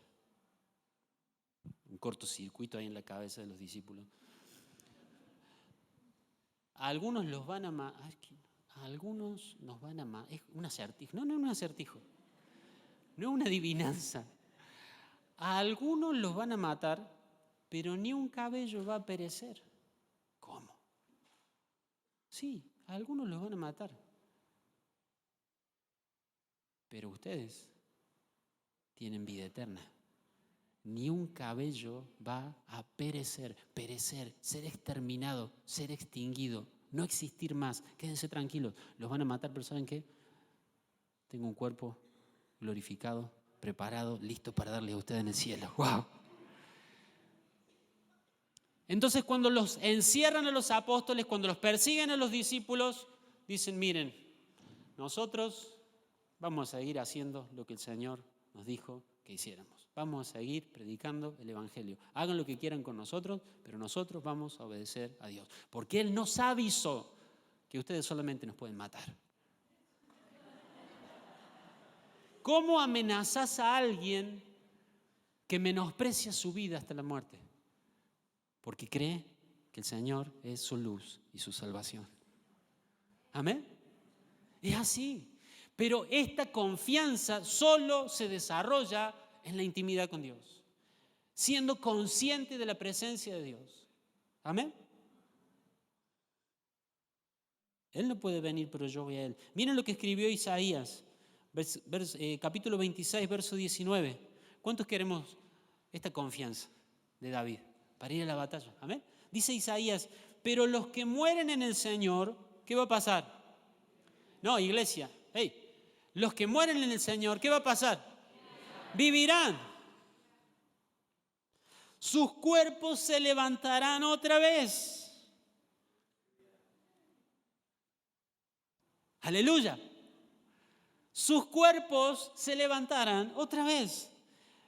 Un cortocircuito ahí en la cabeza de los discípulos. A algunos los van a matar. A algunos nos van a matar. Es un acertijo. No es un acertijo. No es una adivinanza. A algunos los van a matar, pero ni un cabello va a perecer. ¿Cómo? Sí, a algunos los van a matar. Pero ustedes tienen vida eterna. Ni un cabello va a perecer, ser exterminado, ser extinguido, no existir más. Quédense tranquilos, los van a matar, pero ¿saben qué? Tengo un cuerpo glorificado, preparado, listo para darle a ustedes en el cielo. ¡Wow! Entonces, cuando los encierran a los apóstoles, cuando los persiguen a los discípulos, dicen, miren, nosotros vamos a seguir haciendo lo que el Señor nos dijo que hiciéramos. Vamos a seguir predicando el Evangelio. Hagan lo que quieran con nosotros, pero nosotros vamos a obedecer a Dios. Porque Él nos avisó que ustedes solamente nos pueden matar. ¿Cómo amenazas a alguien que menosprecia su vida hasta la muerte? Porque cree que el Señor es su luz y su salvación. ¿Amén? Es así. Pero esta confianza solo se desarrolla en la intimidad con Dios, siendo consciente de la presencia de Dios. ¿Amén? Él no puede venir, pero yo voy a Él. Miren lo que escribió Isaías, capítulo 26, verso 19. ¿Cuántos queremos esta confianza de David para ir a la batalla? ¿Amén? Dice Isaías, pero los que mueren en el Señor, ¿qué va a pasar? No, iglesia, los que mueren en el Señor, ¿qué va a pasar? Vivirán. Sus cuerpos se levantarán otra vez. Aleluya. Sus cuerpos se levantarán otra vez.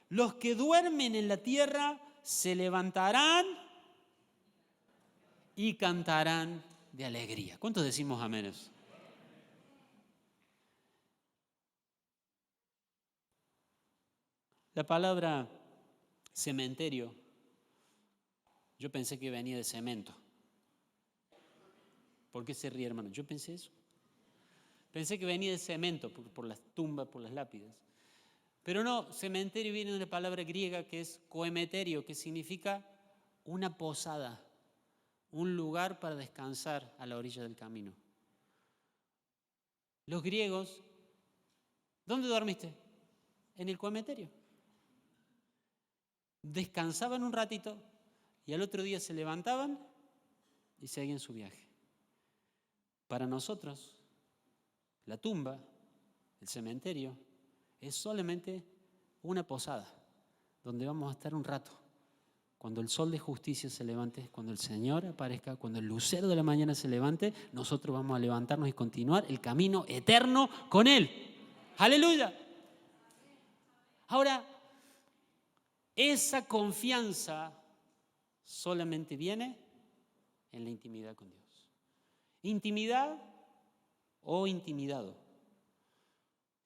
Los que duermen en la tierra se levantarán y cantarán de alegría. ¿Cuántos decimos amén? La palabra cementerio, yo pensé que venía de cemento. ¿Por qué se ríe, hermano? Yo pensé eso. Pensé que venía de cemento, por las tumbas, por las lápidas. Pero no, cementerio viene de una palabra griega que es coemeterio, que significa una posada, un lugar para descansar a la orilla del camino. Los griegos, ¿dónde dormiste? En el coemeterio. Descansaban un ratito y al otro día se levantaban y seguían su viaje. Para nosotros, la tumba, el cementerio, es solamente una posada donde vamos a estar un rato. Cuando el sol de justicia se levante, cuando el Señor aparezca, cuando el lucero de la mañana se levante, nosotros vamos a levantarnos y continuar el camino eterno con Él. ¡Aleluya! Ahora, esa confianza solamente viene en la intimidad con Dios. Intimidad o intimidado.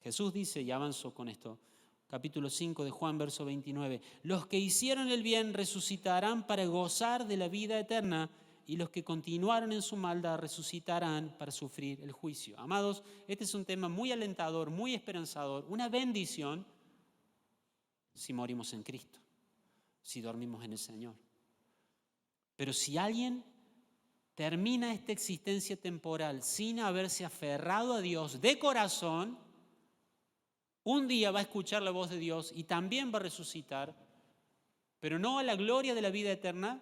Jesús dice, y avanzo con esto, capítulo 5 de Juan, verso 29, los que hicieron el bien resucitarán para gozar de la vida eterna, y los que continuaron en su maldad resucitarán para sufrir el juicio. Amados, este es un tema muy alentador, muy esperanzador, una bendición si morimos en Cristo, si dormimos en el Señor. Pero si alguien termina esta existencia temporal sin haberse aferrado a Dios de corazón, un día va a escuchar la voz de Dios y también va a resucitar, pero no a la gloria de la vida eterna,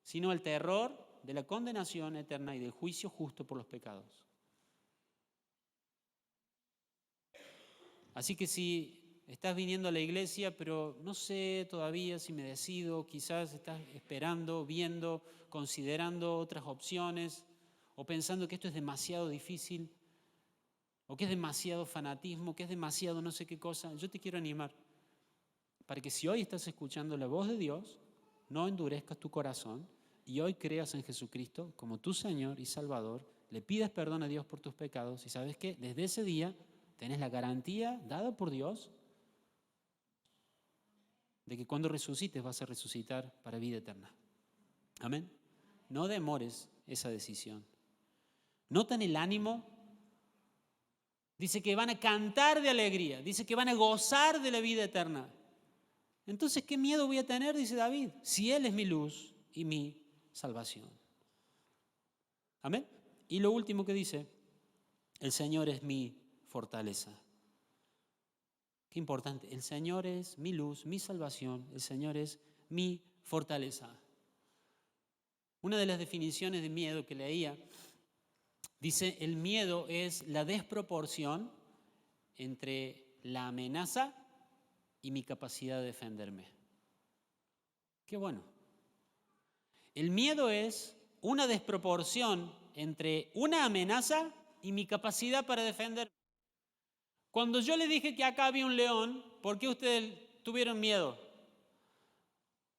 sino al terror de la condenación eterna y del juicio justo por los pecados. Así que si estás viniendo a la iglesia, pero no sé todavía si me decido, quizás estás esperando, viendo, considerando otras opciones, o pensando que esto es demasiado difícil, o que es demasiado fanatismo, que es demasiado no sé qué cosa, yo te quiero animar para que si hoy estás escuchando la voz de Dios, no endurezcas tu corazón y hoy creas en Jesucristo como tu Señor y Salvador, le pidas perdón a Dios por tus pecados y sabes que desde ese día tenés la garantía dada por Dios de que cuando resucites vas a resucitar para vida eterna. Amén. No demores esa decisión. ¿Notan el ánimo? Dice que van a cantar de alegría, dice que van a gozar de la vida eterna. Entonces, ¿qué miedo voy a tener? Dice David, si Él es mi luz y mi salvación. Amén. Y lo último que dice, el Señor es mi fortaleza. Qué importante, el Señor es mi luz, mi salvación, el Señor es mi fortaleza. Una de las definiciones de miedo que leía, dice, el miedo es la desproporción entre la amenaza y mi capacidad de defenderme. Qué bueno. El miedo es una desproporción entre una amenaza y mi capacidad para defenderme. Cuando yo le dije que acá había un león, ¿por qué ustedes tuvieron miedo?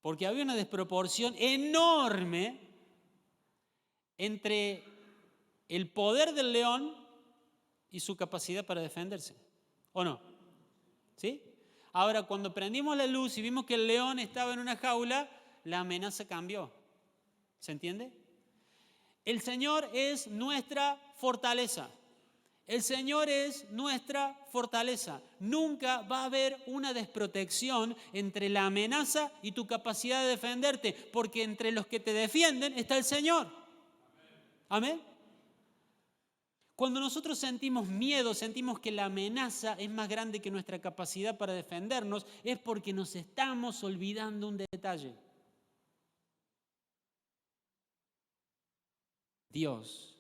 Porque había una desproporción enorme entre el poder del león y su capacidad para defenderse. ¿O no? ¿Sí? Ahora, cuando prendimos la luz y vimos que el león estaba en una jaula, la amenaza cambió. ¿Se entiende? El Señor es nuestra fortaleza. El Señor es nuestra fortaleza. Nunca va a haber una desprotección entre la amenaza y tu capacidad de defenderte, porque entre los que te defienden está el Señor. Amén. Cuando nosotros sentimos miedo, sentimos que la amenaza es más grande que nuestra capacidad para defendernos, es porque nos estamos olvidando un detalle. Dios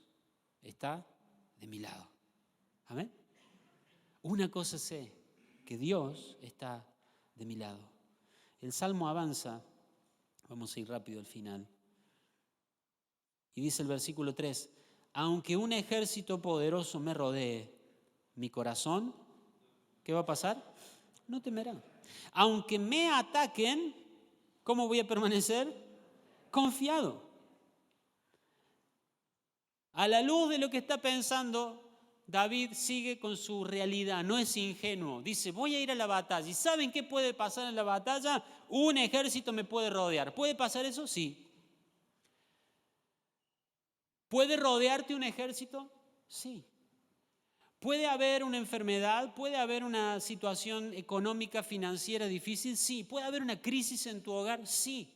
está de mi lado. Amén. Una cosa sé, que Dios está de mi lado. El Salmo avanza, vamos a ir rápido al final, y dice el versículo 3, aunque un ejército poderoso me rodee, mi corazón, ¿qué va a pasar? No temerá. Aunque me ataquen, ¿cómo voy a permanecer? Confiado. A la luz de lo que está pensando, David sigue con su realidad, no es ingenuo. Dice, voy a ir a la batalla. ¿Y saben qué puede pasar en la batalla? Un ejército me puede rodear. ¿Puede pasar eso? Sí. ¿Puede rodearte un ejército? Sí. ¿Puede haber una enfermedad? ¿Puede haber una situación económica, financiera difícil? Sí. ¿Puede haber una crisis en tu hogar? Sí.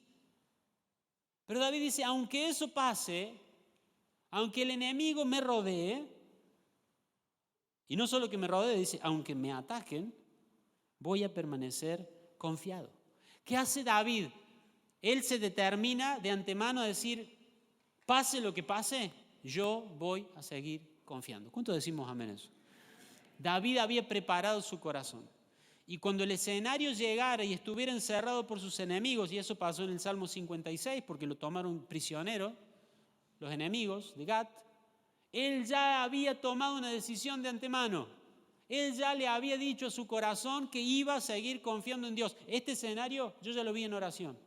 Pero David dice, aunque eso pase, aunque el enemigo me rodee, y no solo que me rodee, dice, aunque me ataquen, voy a permanecer confiado. ¿Qué hace David? Él se determina de antemano a decir, pase lo que pase, yo voy a seguir confiando. ¿Cuánto decimos amén eso? David había preparado su corazón. Y cuando el escenario llegara y estuviera encerrado por sus enemigos, y eso pasó en el Salmo 56, porque lo tomaron prisionero, los enemigos de Gat, él ya había tomado una decisión de antemano. Él ya le había dicho a su corazón que iba a seguir confiando en Dios. Este escenario yo ya lo vi en oración.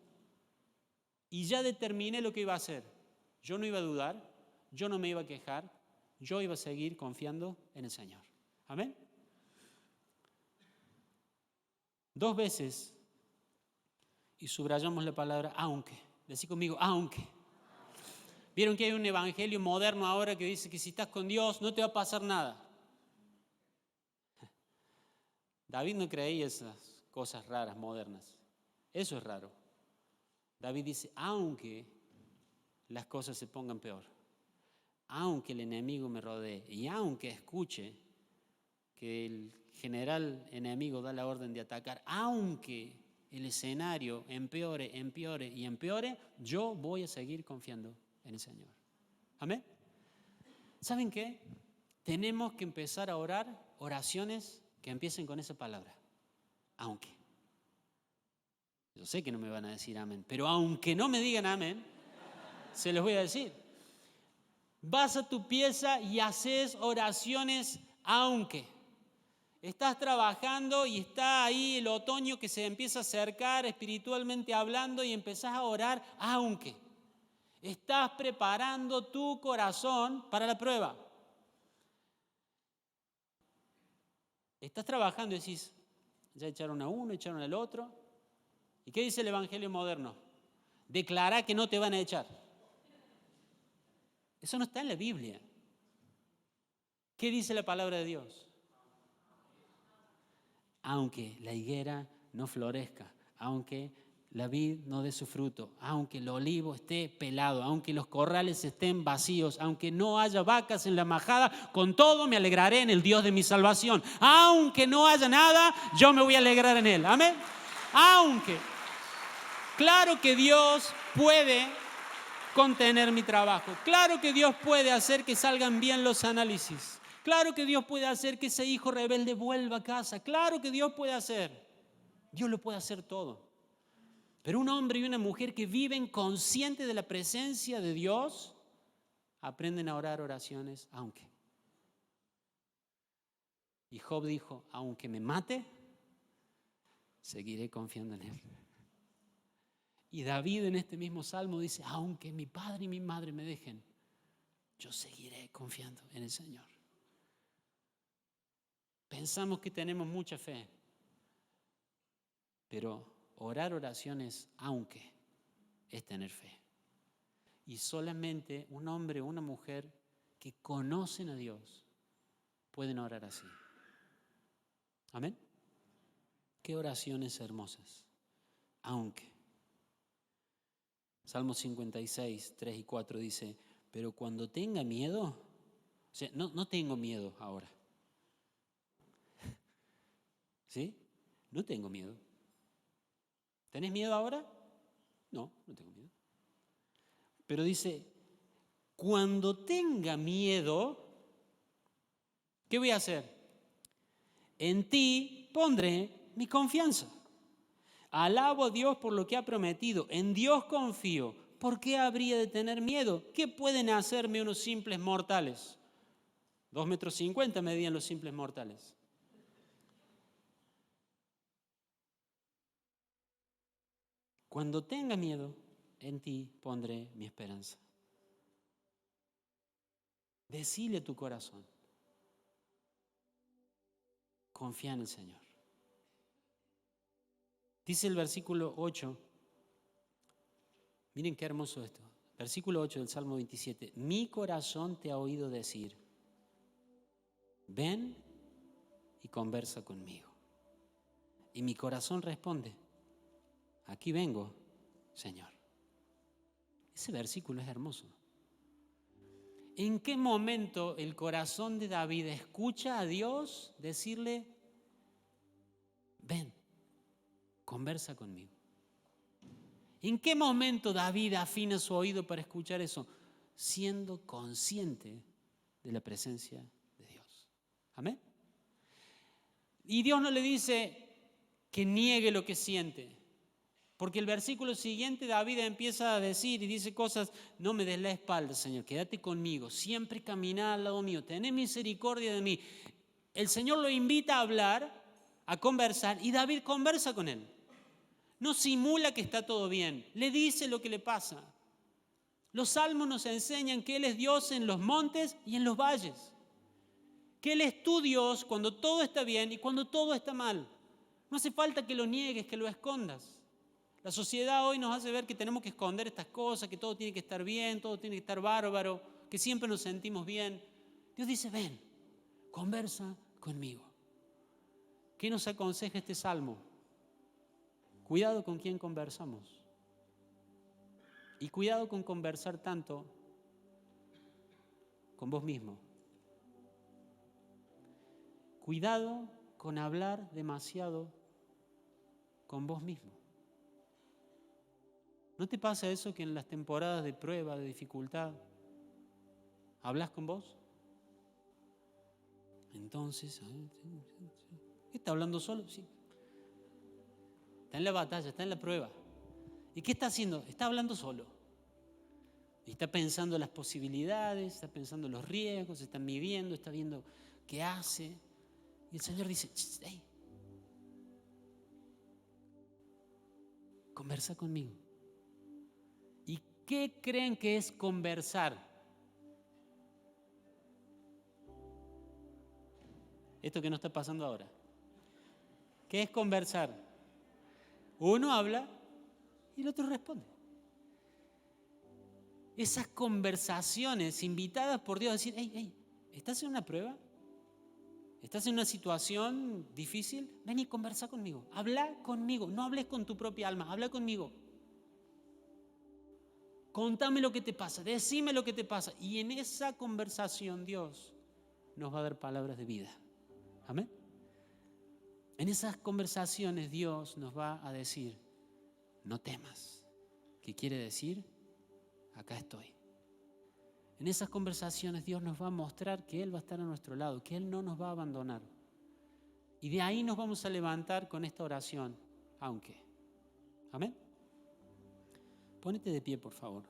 Y ya determiné lo que iba a hacer. Yo no iba a dudar, yo no me iba a quejar, yo iba a seguir confiando en el Señor. Amén. 2 veces, y subrayamos la palabra aunque. Decí conmigo, aunque. Vieron que hay un evangelio moderno ahora que dice que si estás con Dios no te va a pasar nada. David no creía esas cosas raras, modernas. Eso es raro. David dice, aunque las cosas se pongan peor, aunque el enemigo me rodee y aunque escuche que el general enemigo da la orden de atacar, aunque el escenario empeore, empeore y empeore, yo voy a seguir confiando en el Señor. ¿Amén? ¿Saben qué? Tenemos que empezar a orar oraciones que empiecen con esa palabra, aunque. Yo sé que no me van a decir amén, pero aunque no me digan amén, se los voy a decir. Vas a tu pieza y haces oraciones aunque. Estás trabajando y está ahí el otoño que se empieza a acercar espiritualmente hablando y empezás a orar aunque. Estás preparando tu corazón para la prueba. Estás trabajando y decís, ya echaron a uno, echaron al otro. ¿Y qué dice el evangelio moderno? Declara que no te van a echar. Eso no está en la Biblia. ¿Qué dice la palabra de Dios? Aunque la higuera no florezca, aunque la vid no dé su fruto, aunque el olivo esté pelado, aunque los corrales estén vacíos, aunque no haya vacas en la majada, con todo me alegraré en el Dios de mi salvación. Aunque no haya nada, yo me voy a alegrar en Él. Amén. Aunque, claro que Dios puede contener mi trabajo. Claro que Dios puede hacer que salgan bien los análisis. Claro que Dios puede hacer que ese hijo rebelde vuelva a casa. Claro que Dios puede hacer. Dios lo puede hacer todo. Pero un hombre y una mujer que viven conscientes de la presencia de Dios, aprenden a orar oraciones aunque. Y Job dijo, aunque me mate, seguiré confiando en Él. Y David en este mismo salmo dice, aunque mi padre y mi madre me dejen, yo seguiré confiando en el Señor. Pensamos que tenemos mucha fe, pero orar oraciones aunque es tener fe. Y solamente un hombre o una mujer que conocen a Dios pueden orar así. Amén. Qué oraciones hermosas. Aunque. Salmo 56, 3 y 4 dice, pero cuando tenga miedo, o sea, no tengo miedo ahora. ¿Sí? No tengo miedo. ¿Tenés miedo ahora? No tengo miedo. Pero dice, cuando tenga miedo, ¿qué voy a hacer? En ti pondré mi confianza. Alabo a Dios por lo que ha prometido. En Dios confío. ¿Por qué habría de tener miedo? ¿Qué pueden hacerme unos simples mortales? 2,50 metros medían los simples mortales. Cuando tenga miedo, en ti pondré mi esperanza. Decile a tu corazón, confía en el Señor. Dice el versículo 8, miren qué hermoso esto. Versículo 8 del Salmo 27, mi corazón te ha oído decir, ven y conversa conmigo. Y mi corazón responde, aquí vengo, Señor. Ese versículo es hermoso. ¿En qué momento el corazón de David escucha a Dios decirle, ven, conversa conmigo? ¿En qué momento David afina su oído para escuchar eso? Siendo consciente de la presencia de Dios. Amén. Y Dios no le dice que niegue lo que siente. Porque el versículo siguiente David empieza a decir y dice cosas, no me des la espalda, Señor, quédate conmigo, siempre camina al lado mío, ten misericordia de mí. El Señor lo invita a hablar, a conversar, y David conversa con él. No simula que está todo bien, le dice lo que le pasa. Los salmos nos enseñan que Él es Dios en los montes y en los valles. Que Él es tu Dios cuando todo está bien y cuando todo está mal. No hace falta que lo niegues, que lo escondas. La sociedad hoy nos hace ver que tenemos que esconder estas cosas, que todo tiene que estar bien, todo tiene que estar bárbaro, que siempre nos sentimos bien. Dios dice, ven, conversa conmigo. ¿Qué nos aconseja este salmo? Cuidado con quién conversamos. Y cuidado con conversar tanto con vos mismo. Cuidado con hablar demasiado con vos mismo. ¿No te pasa eso que en las temporadas de prueba, de dificultad, hablas con vos? Entonces, ¿está hablando solo? Sí. Está en la batalla, está en la prueba. ¿Y qué está haciendo? Está hablando solo. Y está pensando las posibilidades, está pensando los riesgos, está midiendo, está viendo qué hace. Y el Señor dice, hey, conversa conmigo. ¿Y qué creen que es conversar? Esto que nos está pasando ahora. ¿Qué es conversar? Uno habla y el otro responde. Esas conversaciones invitadas por Dios a decir, hey, ¿estás en una prueba? ¿Estás en una situación difícil? Ven y conversa conmigo. Habla conmigo. No hables con tu propia alma. Habla conmigo. Contame lo que te pasa. Decime lo que te pasa. Y en esa conversación Dios nos va a dar palabras de vida. Amén. En esas conversaciones Dios nos va a decir, no temas. ¿Qué quiere decir? Acá estoy. En esas conversaciones Dios nos va a mostrar que Él va a estar a nuestro lado, que Él no nos va a abandonar. Y de ahí nos vamos a levantar con esta oración, aunque. Amén. Ponete de pie, por favor.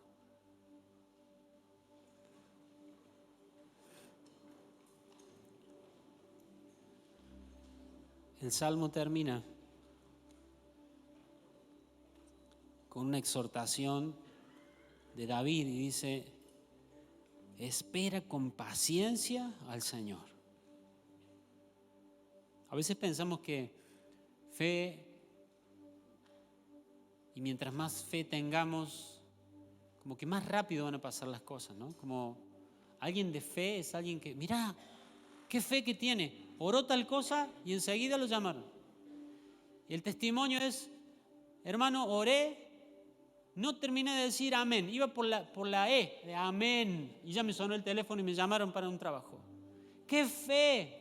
El Salmo termina con una exhortación de David y dice, espera con paciencia al Señor. A veces pensamos que fe, y mientras más fe tengamos, como que más rápido van a pasar las cosas, ¿no? Como alguien de fe es alguien que, mirá, qué fe que tiene. Oró tal cosa y enseguida lo llamaron. Y el testimonio es, hermano, oré, no terminé de decir amén, iba por la E, de amén, y ya me sonó el teléfono y me llamaron para un trabajo. ¡Qué fe!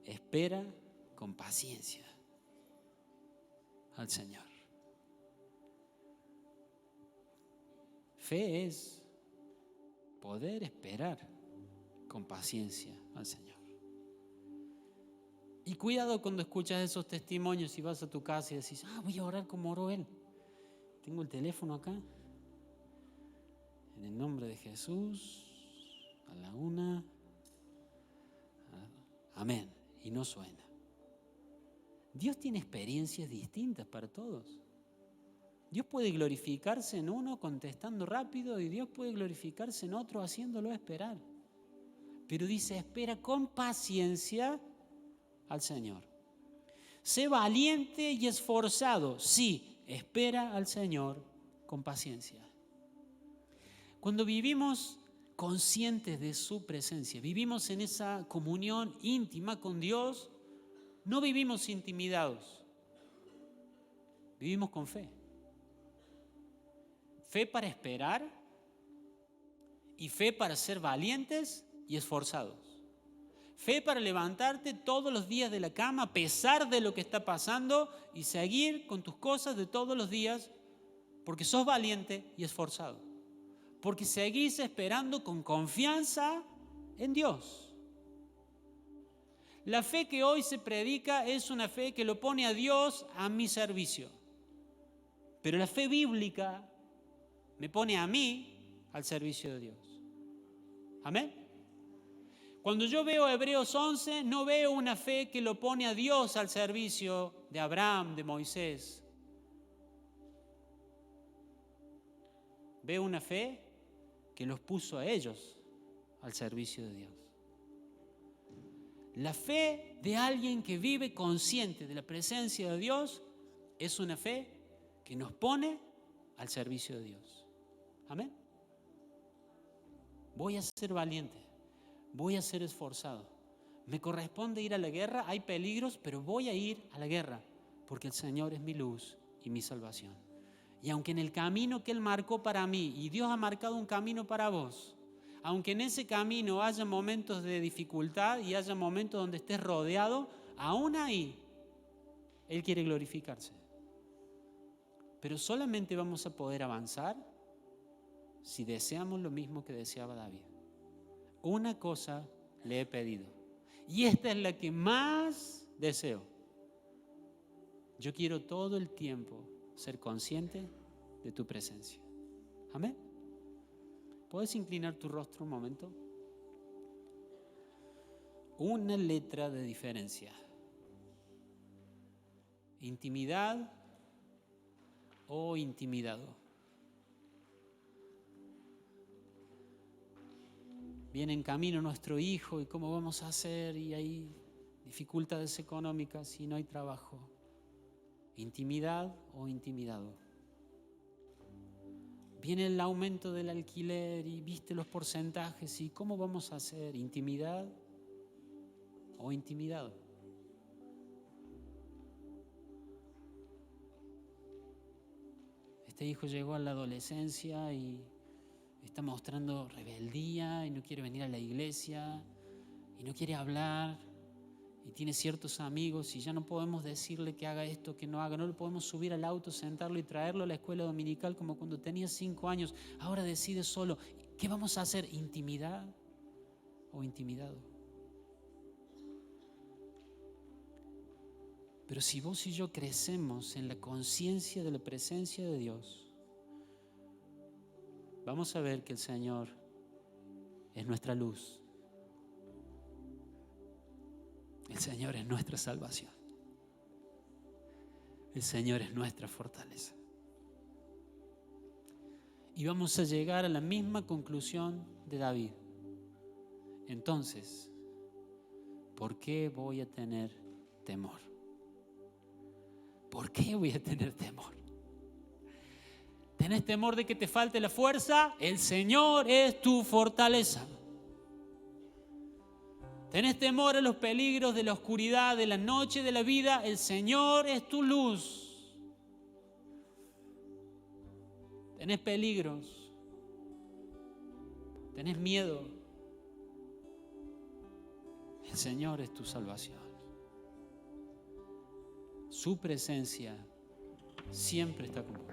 Espera con paciencia al Señor. Fe es poder esperar con paciencia al Señor. Y cuidado cuando escuchas esos testimonios y vas a tu casa y decís, voy a orar como oró él. Tengo el teléfono acá. En el nombre de Jesús, a la 1. Amén. Y no suena. Dios tiene experiencias distintas para todos. Dios puede glorificarse en uno contestando rápido y Dios puede glorificarse en otro haciéndolo esperar. Pero dice, espera con paciencia al Señor. Sé valiente y esforzado. Sí, espera al Señor con paciencia. Cuando vivimos conscientes de su presencia, vivimos en esa comunión íntima con Dios, no vivimos intimidados, vivimos con fe. Fe para esperar y fe para ser valientes y esforzados. Fe para levantarte todos los días de la cama a pesar de lo que está pasando y seguir con tus cosas de todos los días porque sos valiente y esforzado. Porque seguís esperando con confianza en Dios. La fe que hoy se predica es una fe que lo pone a Dios a mi servicio. Pero la fe bíblica me pone a mí al servicio de Dios. Amén. Cuando yo veo Hebreos 11, no veo una fe que lo pone a Dios al servicio de Abraham, de Moisés. Veo una fe que los puso a ellos al servicio de Dios. La fe de alguien que vive consciente de la presencia de Dios es una fe que nos pone al servicio de Dios. Amén. Voy a ser valiente, voy a ser esforzado. Me corresponde ir a la guerra, hay peligros, pero voy a ir a la guerra porque el Señor es mi luz y mi salvación. Y aunque en el camino que Él marcó para mí, y Dios ha marcado un camino para vos, aunque en ese camino haya momentos de dificultad y haya momentos donde estés rodeado, aún ahí Él quiere glorificarse. Pero solamente vamos a poder avanzar si deseamos lo mismo que deseaba David. Una cosa le he pedido, y esta es la que más deseo. Yo quiero todo el tiempo ser consciente de tu presencia. Amén. ¿Puedes inclinar tu rostro un momento? Una letra de diferencia. Intimidad o intimidado. Viene en camino nuestro hijo y cómo vamos a hacer, y hay dificultades económicas y no hay trabajo. Intimidad o intimidado. Viene el aumento del alquiler y viste los porcentajes y cómo vamos a hacer, intimidad o intimidado. Este hijo llegó a la adolescencia y está mostrando rebeldía y no quiere venir a la iglesia y no quiere hablar y tiene ciertos amigos y ya no podemos decirle que haga esto, que no haga, no lo podemos subir al auto, sentarlo y traerlo a la escuela dominical como cuando tenía 5 años. Ahora decide solo. ¿Qué vamos a hacer? ¿Intimidad o intimidado? Pero si vos y yo crecemos en la conciencia de la presencia de Dios, vamos a ver que el Señor es nuestra luz. El Señor es nuestra salvación. El Señor es nuestra fortaleza. Y vamos a llegar a la misma conclusión de David. Entonces, ¿por qué voy a tener temor? ¿Por qué voy a tener temor? ¿Tenés temor de que te falte la fuerza? El Señor es tu fortaleza. ¿Tenés temor a los peligros de la oscuridad, de la noche, de la vida? El Señor es tu luz. ¿Tenés peligros? ¿Tenés miedo? El Señor es tu salvación. Su presencia siempre está con vos.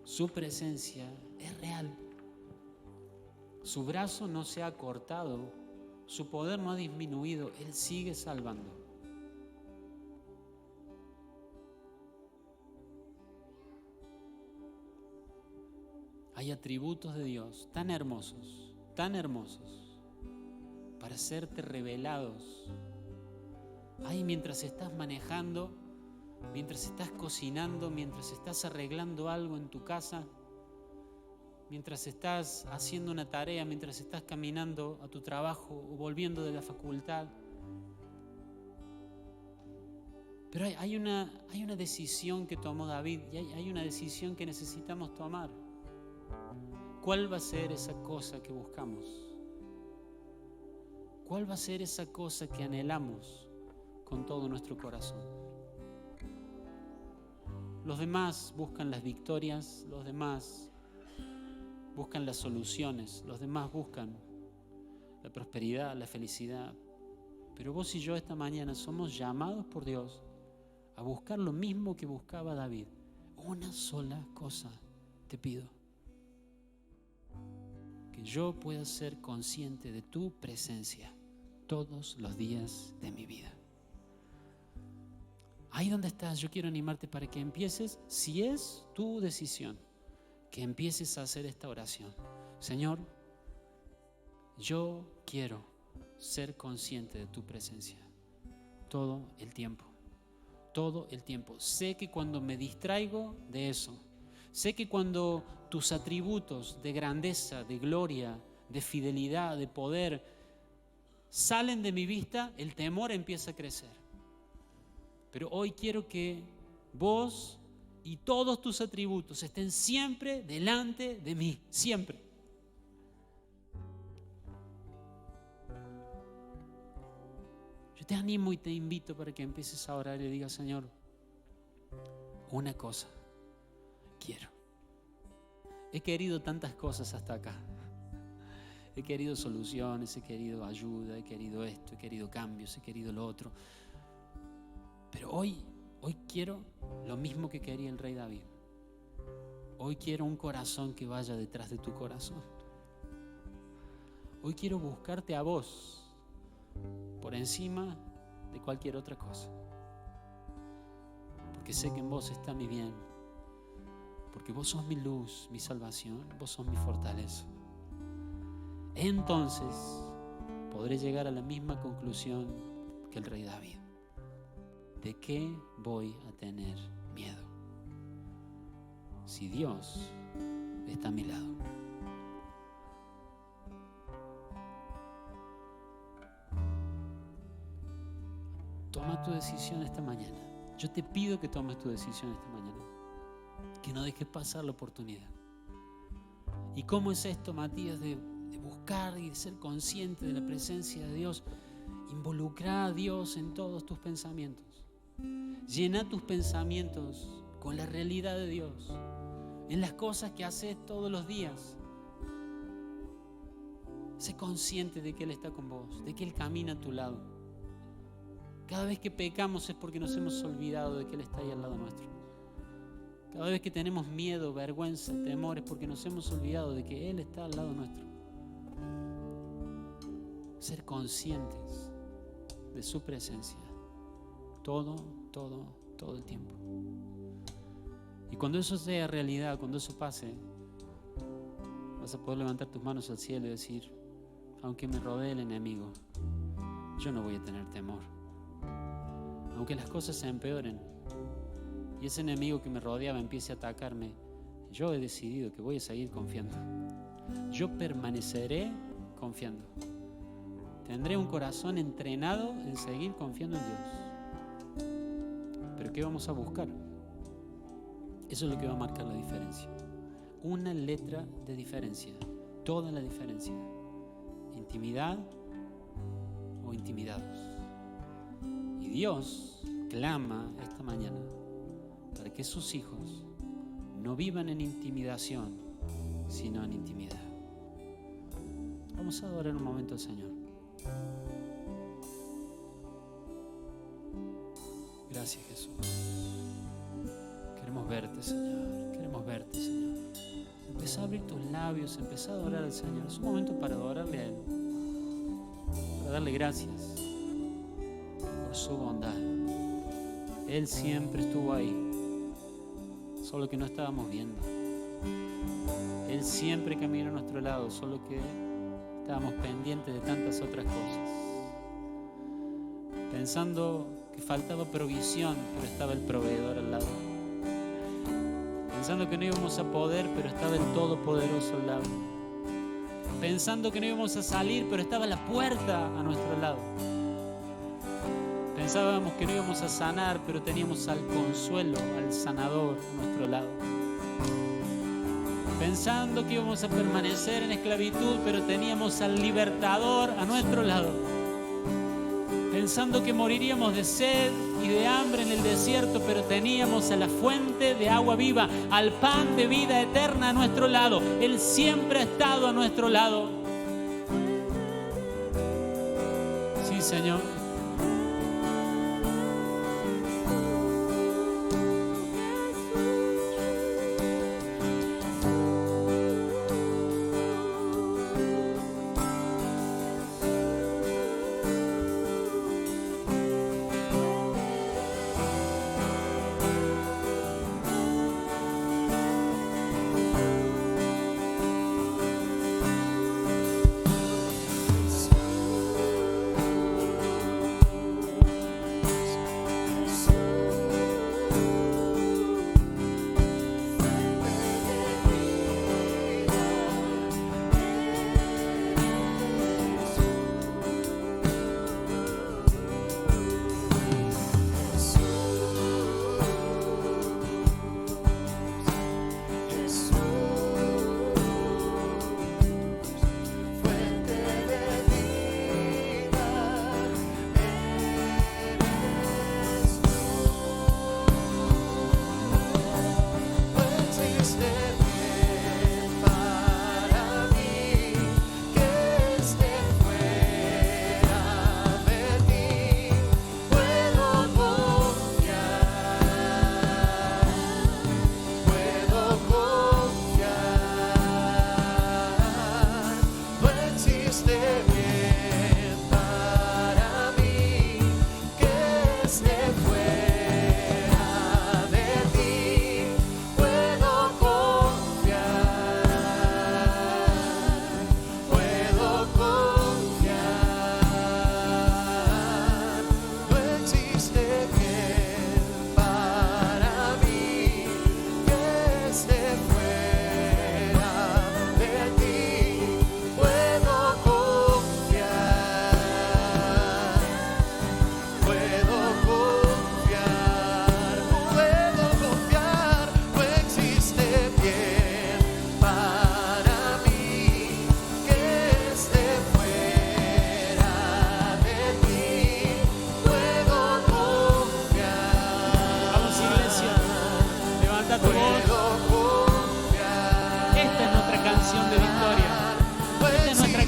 Su presencia es real. Su brazo no se ha cortado. Su poder no ha disminuido. Él sigue salvando. Hay atributos de Dios tan hermosos para serte revelados. Ahí mientras estás manejando, mientras estás cocinando, mientras estás arreglando algo en tu casa, mientras estás haciendo una tarea, mientras estás caminando a tu trabajo o volviendo de la facultad. Pero hay una decisión que tomó David y hay una decisión que necesitamos tomar. ¿cuál va a ser esa cosa que buscamos? ¿Cuál va a ser esa cosa que anhelamos con todo nuestro corazón? Los demás buscan las victorias, los demás buscan las soluciones, los demás buscan la prosperidad, la felicidad. Pero vos y yo esta mañana somos llamados por Dios a buscar lo mismo que buscaba David. Una sola cosa te pido: que yo pueda ser consciente de tu presencia todos los días de mi vida. Ahí donde estás, yo quiero animarte para que empieces, si es tu decisión, que empieces a hacer esta oración. Señor, yo quiero ser consciente de tu presencia todo el tiempo. Todo el tiempo. Sé que cuando me distraigo de eso, sé que cuando tus atributos de grandeza, de gloria, de fidelidad, de poder salen de mi vista, el temor empieza a crecer. Pero hoy quiero que vos y todos tus atributos estén siempre delante de mí, siempre. Yo te animo y te invito para que empieces a orar y le digas: Señor, una cosa quiero. He querido tantas cosas hasta acá. He querido soluciones, he querido ayuda, he querido esto, he querido cambios, he querido lo otro. Pero hoy quiero lo mismo que quería el rey David. Hoy quiero un corazón que vaya detrás de tu corazón. Hoy quiero buscarte a vos por encima de cualquier otra cosa. Porque sé que en vos está mi bien. Porque vos sos mi luz, mi salvación, vos sos mi fortaleza. Entonces podré llegar a la misma conclusión que el rey David. ¿De qué voy a tener miedo? Si Dios está a mi lado. Toma tu decisión esta mañana. Yo te pido que tomes tu decisión esta mañana. Que no dejes pasar la oportunidad. ¿Y cómo es esto, Matías, de buscar y de ser consciente de la presencia de Dios? Involucrar a Dios en todos tus pensamientos. Llena tus pensamientos con la realidad de Dios, en las cosas que haces todos los días. Sé consciente de que Él está con vos, de que Él camina a tu lado. Cada vez que pecamos es porque nos hemos olvidado de que Él está ahí al lado nuestro. Cada vez que tenemos miedo, vergüenza, temor, es porque nos hemos olvidado de que Él está al lado nuestro. Ser conscientes de su presencia todo el tiempo. Y cuando eso sea realidad, cuando eso pase, vas a poder levantar tus manos al cielo y decir: aunque me rodee el enemigo, yo no voy a tener temor. Aunque las cosas se empeoren y ese enemigo que me rodeaba empiece a atacarme, yo he decidido que voy a seguir confiando. Yo permaneceré confiando. Tendré un corazón entrenado en seguir confiando en Dios. ¿Pero qué vamos a buscar? Eso es lo que va a marcar la diferencia. Una letra de diferencia. Toda la diferencia. Intimidad o intimidados. Y Dios clama esta mañana para que sus hijos no vivan en intimidación, sino en intimidad. Vamos a adorar un momento al Señor. Gracias, Jesús. Queremos verte, Señor. Queremos verte, Señor. Empezá a abrir tus labios, empezá a adorar al Señor. Es un momento para adorarle a Él, para darle gracias por su bondad. Él siempre estuvo ahí, solo que no estábamos viendo. Él siempre caminó a nuestro lado, solo que estábamos pendientes de tantas otras cosas. Pensando que faltaba provisión, pero estaba el proveedor al lado. Pensando que no íbamos a poder, pero estaba el Todopoderoso al lado. Pensando que no íbamos a salir, pero estaba la puerta a nuestro lado. Pensábamos que no íbamos a sanar, pero teníamos al Consuelo, al Sanador a nuestro lado. pensando que íbamos a permanecer en esclavitud, pero teníamos al libertador a nuestro lado, pensando que moriríamos de sed y de hambre en el desierto, pero teníamos a la fuente de agua viva, al pan de vida eterna a nuestro lado. Él siempre ha estado a nuestro lado. Sí, Señor.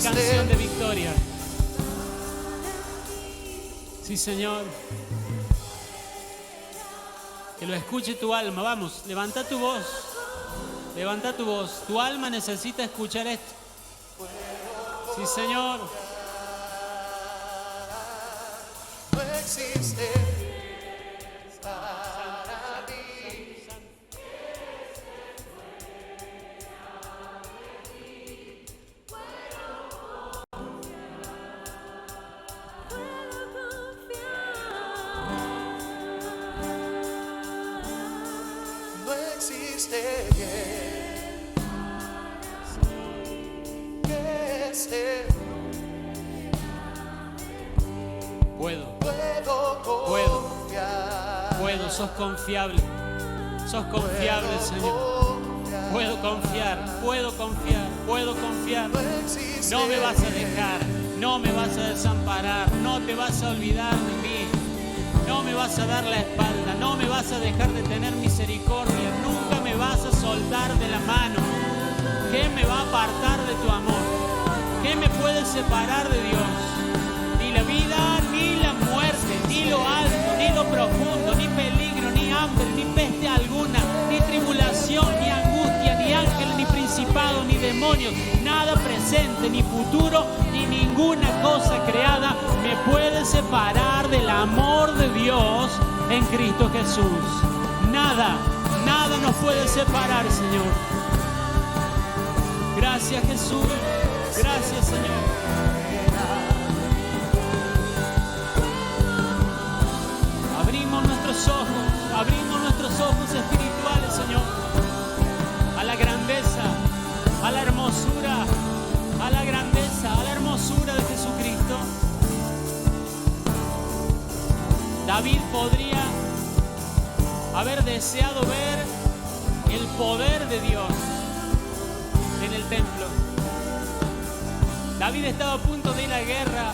Canción de victoria. Sí, Señor. Que lo escuche tu alma. Vamos, levanta tu voz. Levanta tu voz. Tu alma necesita escuchar esto. Sí, Señor. No existe. Puedo, sos confiable, Señor. Puedo confiar. No me vas a dejar, no me vas a desamparar, no te vas a olvidar de mí, no me vas a dar la espalda, no me vas a dejar de tener misericordia, nunca me vas a soltar de la mano. ¿Qué me va a apartar de tu amor? ¿Qué me puede separar de Dios? Ni la vida, ni la muerte, ni lo alto, ni lo profundo, ni peligro, ni hambre, ni peste alguna, ni tribulación, ni angustia, ni ángel, ni principado, ni demonios, nada presente, ni futuro, ni ninguna cosa creada me puede separar del amor de Dios en Cristo Jesús. Nada nos puede separar, Señor. Gracias, Jesús. Gracias, Señor. Abrimos nuestros ojos espirituales, Señor, a la grandeza, a la hermosura, a la grandeza, a la hermosura de Jesucristo. David podría haber deseado ver el poder de Dios, en el templo. David estaba a punto de ir a la guerra.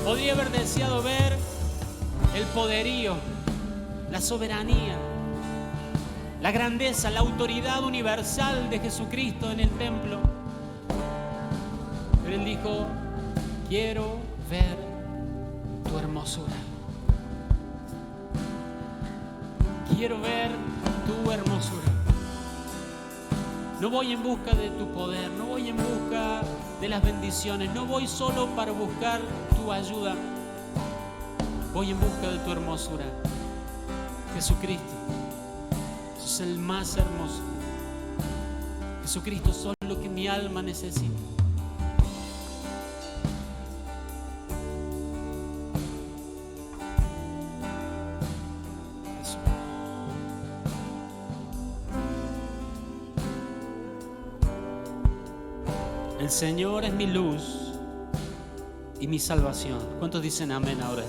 Podría haber deseado ver el poderío, la soberanía, la grandeza, la autoridad universal de Jesucristo en el templo. Pero él dijo: quiero ver tu hermosura. Quiero ver tu hermosura. No voy en busca de tu poder, no voy en busca de las bendiciones, no voy solo para buscar tu ayuda. Voy en busca de tu hermosura. Jesucristo, sos el más hermoso. Jesucristo, sos lo que mi alma necesita. El Señor es mi luz y mi salvación. ¿Cuántos dicen amén ahora?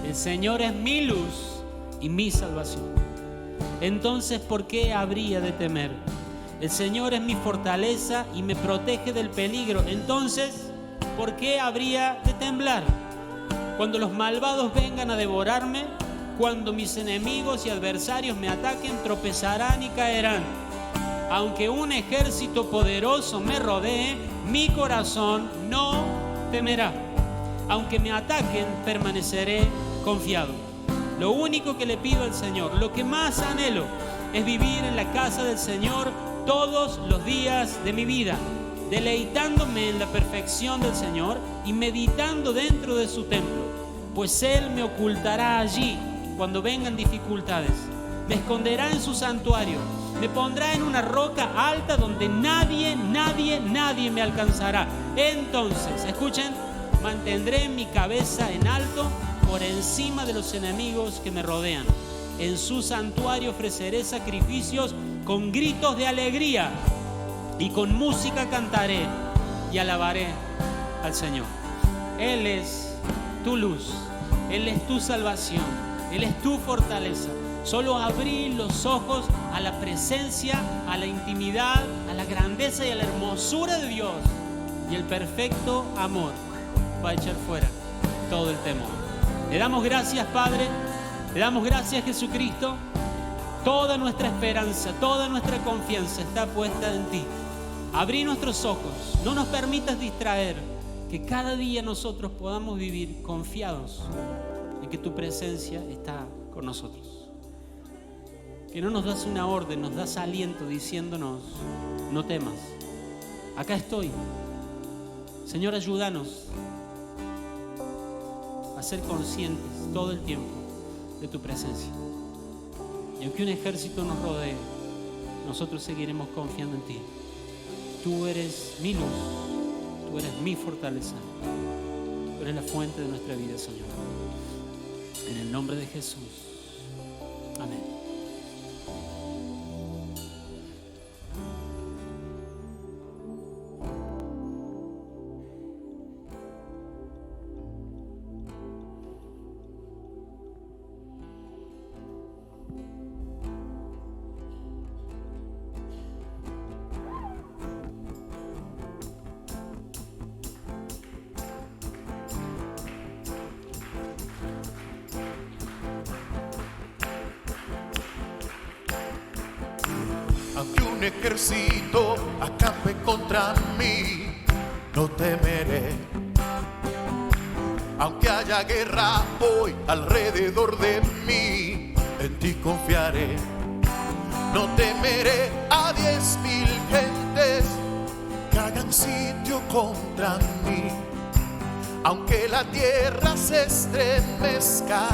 El Señor es mi luz y mi salvación. Entonces, ¿por qué habría de temer? El Señor es mi fortaleza y me protege del peligro. Entonces, ¿por qué habría de temblar? Cuando los malvados vengan a devorarme, cuando mis enemigos y adversarios me ataquen, tropezarán y caerán. Aunque un ejército poderoso me rodee, mi corazón no temerá. Aunque me ataquen, permaneceré confiado. Lo único que le pido al Señor, lo que más anhelo, es vivir en la casa del Señor todos los días de mi vida, deleitándome en la perfección del Señor y meditando dentro de su templo, pues Él me ocultará allí cuando vengan dificultades. Me esconderá en su santuario. Me pondrá en una roca alta donde nadie me alcanzará. Entonces, escuchen, mantendré mi cabeza en alto por encima de los enemigos que me rodean. En su santuario ofreceré sacrificios con gritos de alegría y con música cantaré y alabaré al Señor. Él es tu luz, Él es tu salvación, Él es tu fortaleza. Solo abrir los ojos a la presencia, a la intimidad, a la grandeza y a la hermosura de Dios, y el perfecto amor va a echar fuera todo el temor. Le damos gracias, Padre, le damos gracias, Jesucristo. Toda nuestra esperanza, toda nuestra confianza está puesta en ti. Abrí nuestros ojos, no nos permitas distraer, que cada día nosotros podamos vivir confiados en que tu presencia está con nosotros. Que no nos das una orden, nos das aliento diciéndonos: no temas, acá estoy. Señor, ayúdanos a ser conscientes todo el tiempo de tu presencia. Y aunque un ejército nos rodee, nosotros seguiremos confiando en ti. Tú eres mi luz, tú eres mi fortaleza, tú eres la fuente de nuestra vida, Señor. En el nombre de Jesús. Amén. Aunque un ejército acampe contra mí, no temeré. Aunque haya guerra hoy alrededor de mí, en ti confiaré. No temeré a 10,000 gentes que hagan sitio contra mí. Aunque la tierra se estremezca